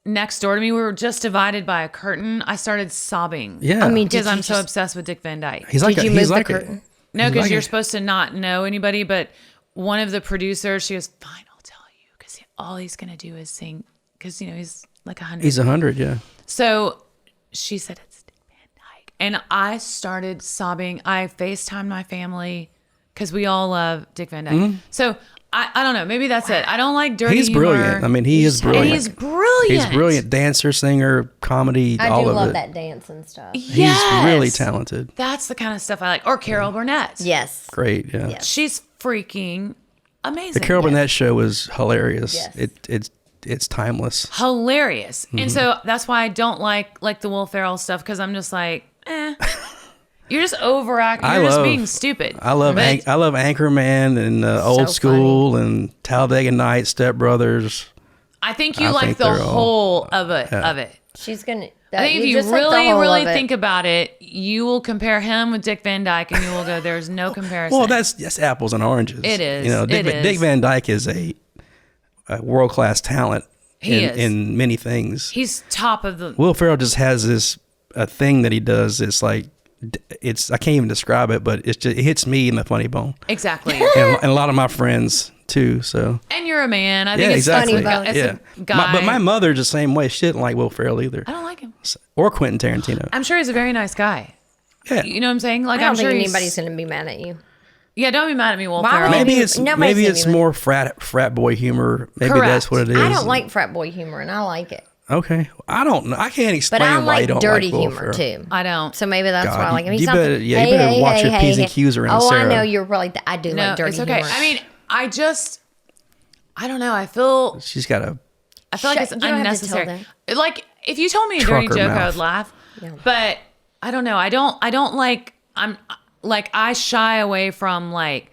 next door to me, we were just divided by a curtain, I started sobbing. Yeah. I mean, Because I'm so obsessed with Dick Van Dyke. he's like Did you he's move like the curtain? No, because like you're a- supposed to not know anybody, but one of the producers, she goes, fine, I'll tell you. Because all he's going to do is sing. Because, he's like 100. He's 100. Yeah. So she said, it's Dick Van Dyke. And I started sobbing. I FaceTimed my family because we all love Dick Van Dyke. So I don't know. Maybe that's it. I don't like dirty He's humor. brilliant. I mean, he is brilliant. And he's brilliant. He's brilliant dancer, singer, comedy, I all do of love it. that dance and stuff. Yes. He's really talented. That's the kind of stuff I like. Or Carol Burnett. Yes. Great. Yeah. Yes. She's freaking amazing. The Carol Burnett show was hilarious. Yes. It's timeless. Hilarious. Mm-hmm. And so that's why I don't like the Will Ferrell stuff, because I'm just like, you're just overacting. You're just being stupid. I love Anchorman and Old School and Talladega Nights, Step Brothers. I think you I like think the they're all- whole of it. She's going to... I think if you really think about it, you will compare him with Dick Van Dyke, and you will go, there's no comparison. Well, that's apples and oranges. It is. Dick Van Dyke is a world-class talent He is. in many things. He's top of the... Will Ferrell just has a thing that he does. It's like, I can't even describe it, but it hits me in the funny bone. Exactly. and a lot of my friends too. So. And you're a man. I think it's exactly. funny. As a guy. But my mother's the same way. She didn't like Will Ferrell either. I don't like him. Or Quentin Tarantino. I'm sure he's a very nice guy. Yeah. You know what I'm saying? Like, I don't I'm sure think he's... anybody's going to be mad at you. Yeah, don't be mad at me, Will Why Ferrell. would Maybe you- it's nobody's maybe gonna it's be more frat boy humor. Maybe Correct. that's what it is. I don't like frat boy humor, and I like it. Okay, I don't know. I can't But explain I why you like don't dirty like Will humor, Ferrell. too. I don't. So maybe that's God, why I like him. He's you not better- the, yeah, you better watch your P's and Q's around Oh, Sarah. I know. You're probably... I do No, like dirty it's okay. humor. I mean, I don't know. I feel She's got a. like it's You don't have to tell unnecessary. Like, if you told me a Trucker dirty joke, I mouth. would laugh. Yeah. But I don't know. I don't like... I shy away from, like,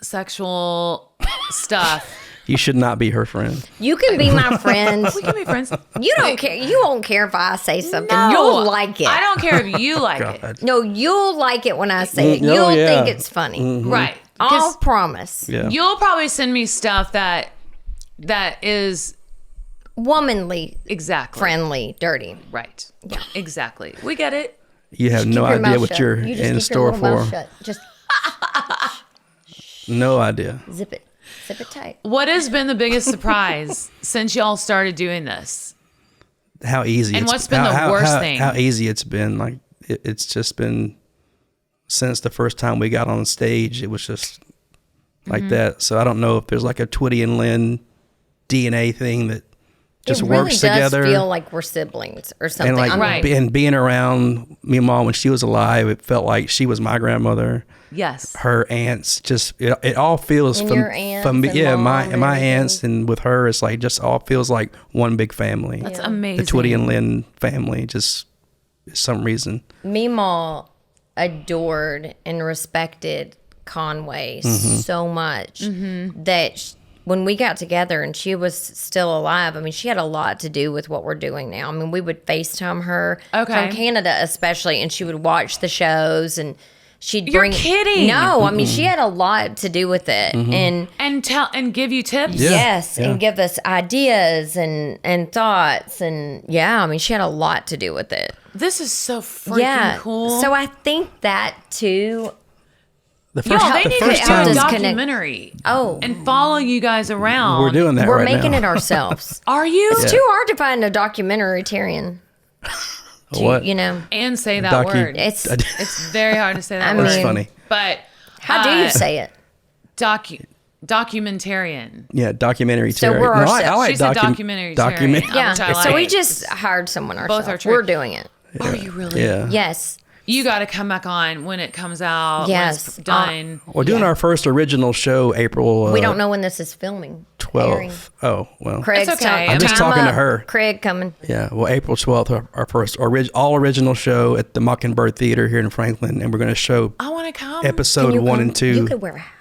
sexual stuff. You should not be her friend. You can be my friend. We can be friends. You don't care. You won't care if I say something. No, You'll like it. I don't care if you like it. God. No, you'll like it when I say it. Oh, You'll yeah. think it's funny. Right. I'll 'Cause promise. Yeah. you'll probably send me stuff that is Womanly, exactly friendly, dirty. right. Yeah, exactly. We get it. You have no Keep your idea mouth what shut. you're You just in keep store your little mouth for. shut. Just No idea. zip it. Zip it tight. What has been the biggest surprise since y'all started doing this? How easy. And it's- what's been the how- worst how- thing? How easy it's been. Like it's just been since the first time we got on stage. It was just like that. So I don't know if there's like a Twitty and Lynn DNA thing that just it really works does together. feel like we're siblings or something. And like I mean, Right. being around me and mom when she was alive, it felt like she was my grandmother. Yes. Her aunts, just it all feels And your aunts and yeah, mom my and and my everything. aunts, and with her, it's like just all feels like one big family. That's Yeah. amazing. The Twitty and Lynn family, just for some reason. Meemaw adored and respected Conway Mm-hmm. so much that when we got together and she was still alive, I mean, she had a lot to do with what we're doing now. I mean, we would FaceTime her Okay. from Canada especially, and she would watch the shows and she'd You're bring... kidding. No, I mean, she had a lot to do with it. And... And give you tips. Yeah. Yes, yeah. and give us ideas and thoughts, and I mean, she had a lot to do with it. This is so freaking cool. So I think that too. The Y'all, first, they the need first to do a time disconnect. documentary. Oh. And follow you guys around. we're doing that We're right making now. it ourselves. Are you? It's too hard to find a documentarian. What? You know, And say that Docu- word. it's It's very hard to say that I word. That's mean- funny. But how do you say it? documentarian. Yeah, documentary. So Terry. we're no, ourselves. I She like said documentary. document. Terry. Yeah. Which I So we like. just hired someone ourselves. are true. We're doing it. Are you really? Yeah. Yes. You got to come back on when it comes out. Yes. When it's done. We're doing our first original show April. We don't know when this is filming. 12th. Oh, well. Craig's It's okay. I'm just talking to her. Craig coming. Yeah, well, April 12th, our first all original show at the Mockingbird Theater here in Franklin, and we're going to show I want to come. episode 1 and 2. You could wear a hat.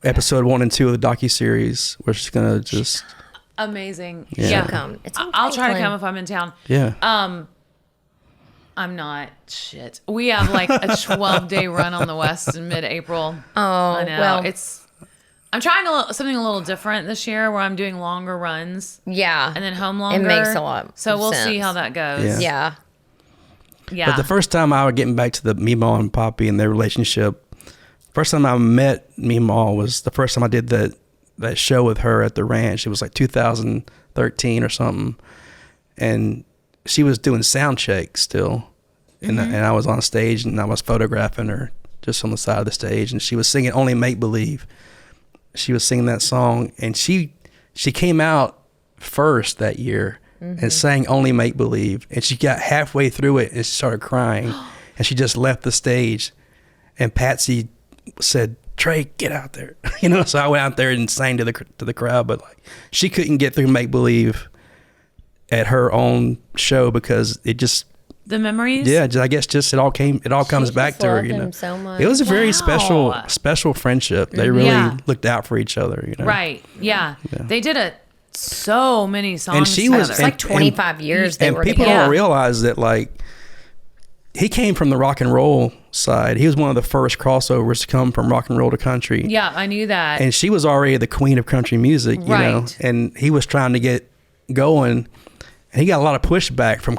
Episode 1 and 2 of the docuseries. We're just going to just... Amazing. Yeah. Yeah. Come. It's in I'll try to Franklin. come if I'm in town. Yeah. I'm not. Shit. We have like a 12-day run on the West in mid-April. Oh, I know. well. I'm trying something a little different this year where I'm doing longer runs Yeah. and then home longer. It makes a lot So of we'll see sense. how that goes. Yeah. Yeah. Yeah. But the first time I was getting back to the Meemaw and Poppy and their relationship, first time I met Meemaw was the first time I did that show with her at the ranch. It was like 2013 or something. And she was doing sound checks still. And I was on stage and I was photographing her just on the side of the stage. And she was singing Only Make Believe. She was singing that song. And she came out first that year and sang Only Make Believe. And she got halfway through it and she started crying. And she just left the stage. And Patsy said, Tre, get out there. So I went out there and sang to the crowd. But like, she couldn't get through Make Believe at her own show because it just... The memories? Yeah, I guess it all comes back to her, loved him so much. It was a very Wow. special friendship. They really Yeah. looked out for each other, Right. Yeah. They did so many songs And she together. was It's like 25 years they and were people together. don't realize that like he came from the rock and roll side. He was one of the first crossovers to come from rock and roll to country. Yeah, I knew that. And she was already the queen of country music, you know. Right. And he was trying to get going. And he got a lot of pushback from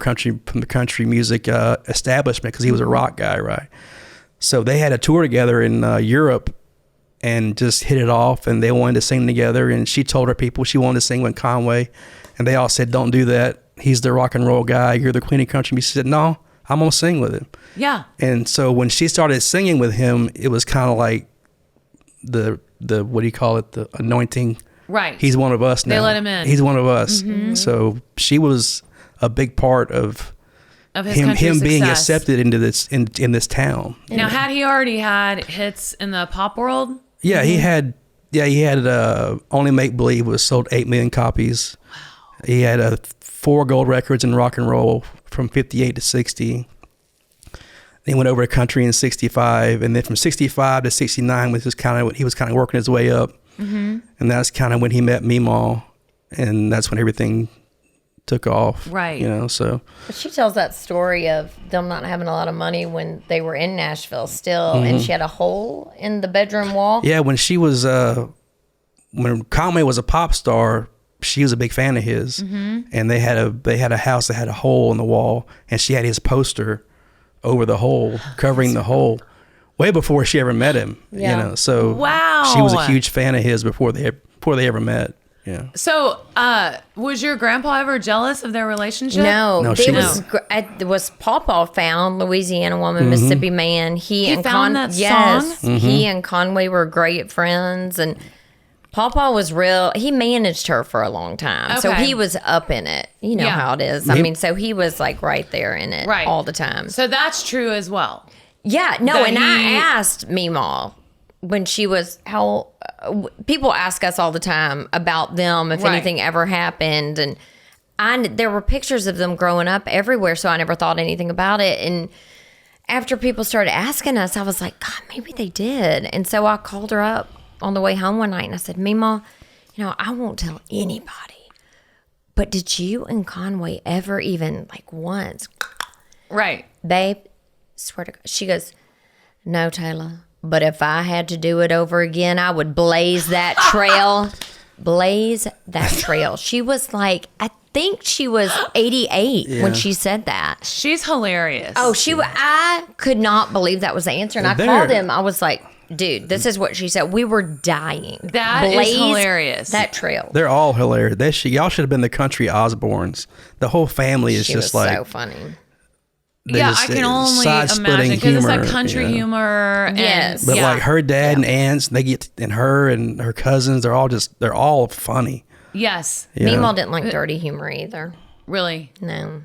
the country music establishment because he was a rock guy, right? So they had a tour together in Europe and just hit it off, and they wanted to sing together. And she told her people she wanted to sing with Conway, and they all said, "Don't do that. He's the rock and roll guy. You're the queen of country music." She said, "No, I'm gonna sing with him." yeah. And so when she started singing with him, it was kind of like the what do you call it? The anointing. Right. He's one of us now. They let him in. He's one of us. So she was a big part of Of his him country being success. accepted into this in this town. Now, had he already had hits in the pop world? Yeah, he had Only Make Believe was sold 8 million copies. Wow. He had 4 gold records in rock and roll from 58 to 60. Then he went over to country in 65, and then from 65 to 69 was just he was kind of working his way up. And that's kind of when he met Meemaw, and that's when everything took off. Right. So. But she tells that story of them not having a lot of money when they were in Nashville still, and she had a hole in the bedroom wall. Yeah, when she was, when Conway was a pop star, she was a big fan of his, and they had a house that had a hole in the wall, and she had his poster over the hole, covering the hole, way before she ever met him. Yeah. So Wow. she was a huge fan of his before they ever met. Yeah. So, was your grandpa ever jealous of their relationship? No, she it was Pawpaw found Louisiana Woman, Mississippi Man. He and found that yes, song? he and Conway were great friends, and Pawpaw was real. He managed her for a long time, so Okay. he was up in it. You know Yeah. how it is. I mean, so he was like right there in it Right. all the time. So that's true as well. Yeah, no, That and I he- asked Meemaw when she was how people ask us all the time about them if Right. anything ever happened, and there were pictures of them growing up everywhere, so I never thought anything about it. And after people started asking us, I was like, God, maybe they did. And so I called her up on the way home one night and I said, Meemaw, I won't tell anybody, but did you and Conway ever even like once, Right. babe? Swear to God. She goes, no, Tayla, but if I had to do it over again, I would blaze that trail. Blaze that trail. She was like, I think she was 88 when she said that. She's hilarious. Oh, I could not believe that was the answer. And I There. called him. I was like, dude, this is what she said. We were dying. That is hilarious. That trail. They're all hilarious. Y'all should have been the country Osbournes. The whole family is She just was like so funny. yeah, just, I can only side-splitting imagine because it's humor, like country humor. And, Yes. But Yeah. like her dad and aunts, and her cousins, they're all funny. Yes, you know? Meemaw didn't like dirty humor either. really. No.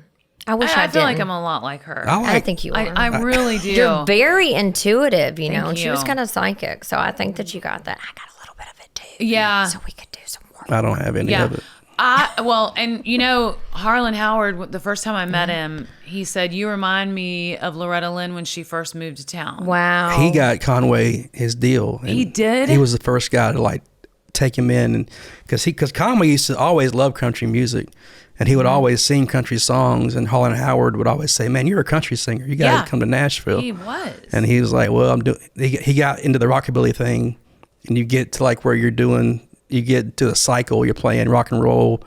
I wish I I feel like didn't. I'm a lot like her. I think you are. I really do. You're very intuitive, you know, and she you. was kind of psychic. So I think that you got that. I got a little bit of it too. Yeah. So we could do some more. I don't have any of it. And you know, Harlan Howard, the first time I met him, he said, "You remind me of Loretta Lynn when she first moved to town." Wow. He got Conway his deal. And He did? He was the first guy to like take him in, and because Conway used to always love country music, and he would always sing country songs. And Harlan Howard would always say, "Man, you're a country singer. You got to come to Nashville." He was. And he was like, "Well, I'm doing." He got into the rockabilly thing, and you get to like where you get to a cycle. You're playing rock and roll,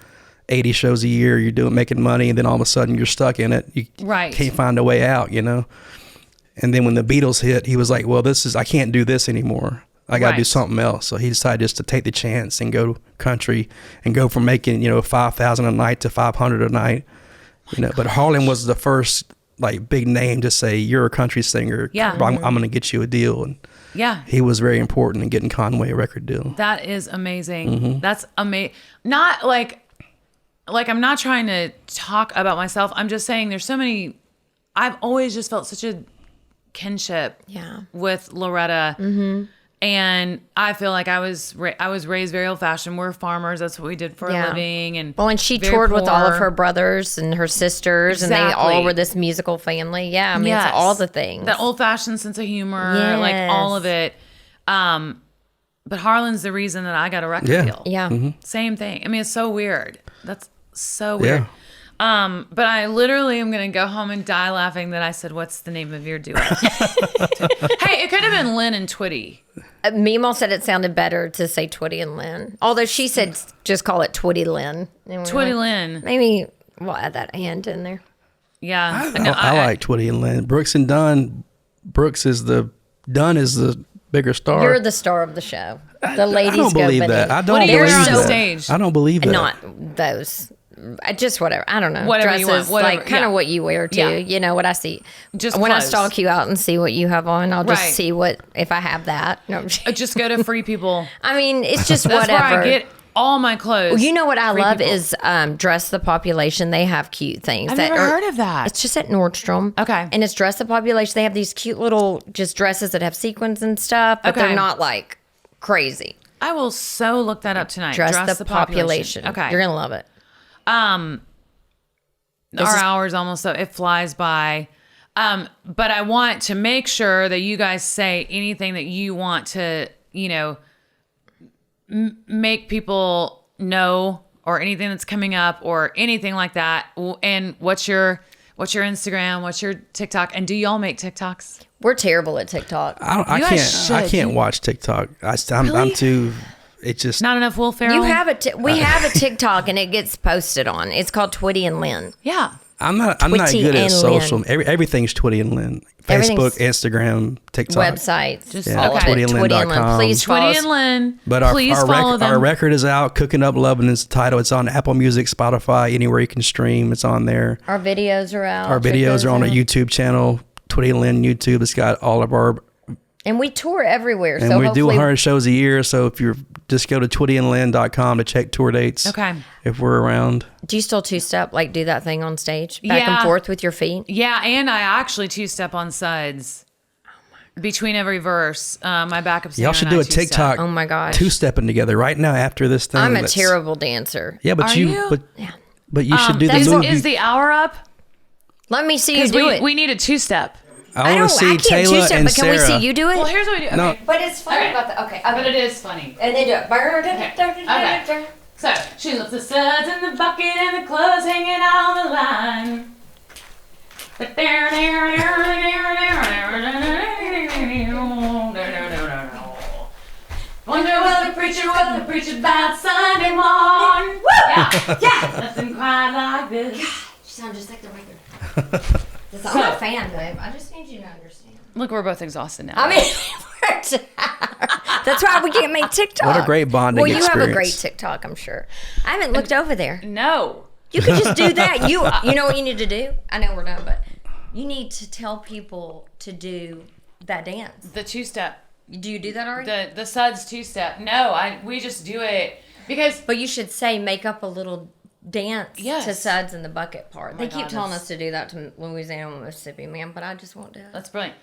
80 shows a year. You're making money, and then all of a sudden you're stuck in it. You can't find a way out, you know. And then when the Beatles hit, he was like, "Well, I can't do this anymore. I got to do something else." So he decided just to take the chance and go country and go from making, $5,000 a night to $500 a night, But Harlan was the first like big name to say, "You're a country singer. Yeah. I'm going to get you a deal." And he was very important in getting Conway a record deal. That is amazing. That's amazing. Not like I'm not trying to talk about myself. I'm just saying there's so many. I've always just felt such a kinship with Loretta. And I feel like I was raised very old fashioned. We're farmers. That's what we did for a living. And she toured with all of her brothers and her sisters, and they all were this musical family. Yeah, I mean, it's all the things. That old fashioned sense of humor, like all of it. But Harlan's the reason that I got a record deal. Yeah. Same thing. I mean, it's so weird. That's so weird. But I literally am going to go home and die laughing that I said, "What's the name of your duet?" Hey, it could have been Lynn and Twitty. Meemaw said it sounded better to say Twitty and Lynn. Although she said just call it Twitty Lynn. Twitty Lynn. Maybe we'll add that and in there. Yeah. I like Twitty and Lynn. Brooks and Dunn. Dunn is the bigger star. You're the star of the show. The ladies I don't believe go that. I don't What do you believe wear on that. stage? I don't believe that. Not those. Just whatever. I don't know. Whatever Dresses, you want. Whatever, like kind of what you wear too. Yeah. You know what I see. Just when clothes. I stalk you out and see what you have on, I'll just Right. see what if I have that. No, Just go to Free People. I mean, it's just That's whatever. where I get all my clothes. Well, you know what I Free love People. is Dress the Population. They have cute things. I've never heard of that. It's just at Nordstrom. Okay. And it's Dress the Population. They have these cute little just dresses that have sequins and stuff, but Okay. they're not like crazy. I will so look that up tonight. Dress the Population. Okay. You're going to love it. Our hour's almost up. It flies by. But I want to make sure that you guys say anything that you want to, make people know, or anything that's coming up or anything like that. And what's your Instagram? What's your TikTok? And do y'all make TikToks? We're terrible at TikTok. I can't watch TikTok. I'm too. It just Not enough Will Ferrell? You have we have a TikTok and it gets posted on. It's called Twitty and Lynn. Yeah. I'm not good Twitty at and social. Everything's Twitty and Lynn. Facebook, Instagram, TikTok, Websites, Just all of it. TwittyandLynn.com. Please follow Twitty and Lynn. But please follow them. our record is out. Cooking Up Loving is the title. It's on Apple Music, Spotify, anywhere you can stream. It's on there. Our videos are out. Our videos are on our YouTube channel, Twitty and Lynn YouTube. It's got all of our. And we tour everywhere. And so we do hopefully 100 shows a year. So if you're just go to twittyandlynn.com to check tour dates. Okay. If we're around. Do you still two-step, like do that thing on stage? Back Yeah. and forth with your feet? Yeah, and I actually two-step on sides. Between every verse, my backup singer Y'all should and do I a two-step. TikTok. Oh my gosh. Two-stepping together right now after this thing. I'm a terrible dancer. Yeah, but Are you? But you should do the Is, movie. is the hour up? Let me see you Because do it. we need a two-step. I want to see I can't Tayla two-step, and but can Sara. we see you do it? Well, here's what we do. No. Okay. But it's funny Okay. about the, okay. But it is funny. And they do it. Okay. So, she left the studs in the bucket and the clothes hanging out on the line. Wonder what the preacher about Sunday morning. Yeah, nothing quite like this. You sound just like the record. I'm not a fan, babe. I just need you to understand. Look, we're both exhausted now. I mean, we're tired. That's why we can't make TikTok. What a great bonding Well, you have a experience. great TikTok, I'm sure. I haven't looked over there. No. You could just do that. You know what you need to do? I know we're done, but you need to tell people to do that dance. The two-step. Do you do that already? The suds two-step. No, we just do it because But you should say, make up a little dance Yes. to Suds in the Bucket part. They my keep God, telling that's- us to do that to Louisiana Woman, Mississippi, man, but I just won't do it. That's brilliant.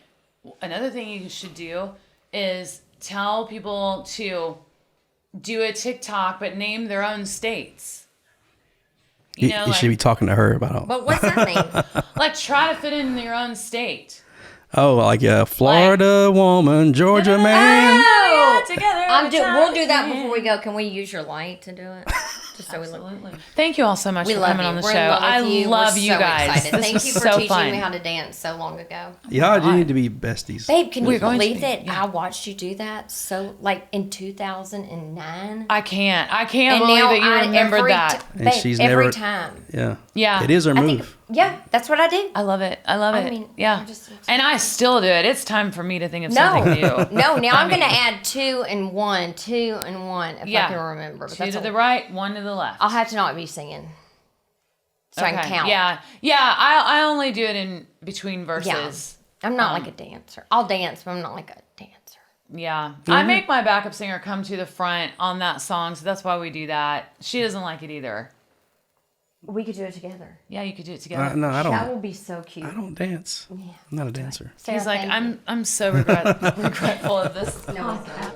Another thing you should do is tell people to do a TikTok, but name their own states. You know, you should be talking to her about it. But what's that mean? like try to fit in your own state. Oh, like Florida woman, Georgia man. Oh, Together. we'll do that before we go. Can we use your light to do it? Just so we look. Absolutely. Thank you all so much We for love coming you. on the We're show. in love I with you. love We're you so guys. excited. This Thank was you for so teaching fun. me how to dance so long ago. Y'all need to be besties. Babe, can We're you going to believe be, that yeah. I watched you do that so like in 2009? I can't believe that you remembered that. And she's every never- time. Yeah. Yeah. It is her I think, move. yeah, that's what I do. I love it. I love it. mean, yeah. I'm just- And I still do it. It's time for me to think of No, something new. no. Now I'm mean- gonna add 2 and 1, 2 and 1 if I can remember. But 2 that's to the all. right, 1 to the left. I'll have to not be singing, so I can count. Yeah. I only do it in between verses. I'm not like a dancer. I'll dance, but I'm not like a dancer. Yeah. I make my backup singer come to the front on that song, so that's why we do that. She doesn't like it either. We could do it together. Yeah, you could do it together. No, I That don't. will be so cute. I don't dance. I'm not a dancer. Sarah, He's like, thank you. I'm so regretful of this. No, it's not.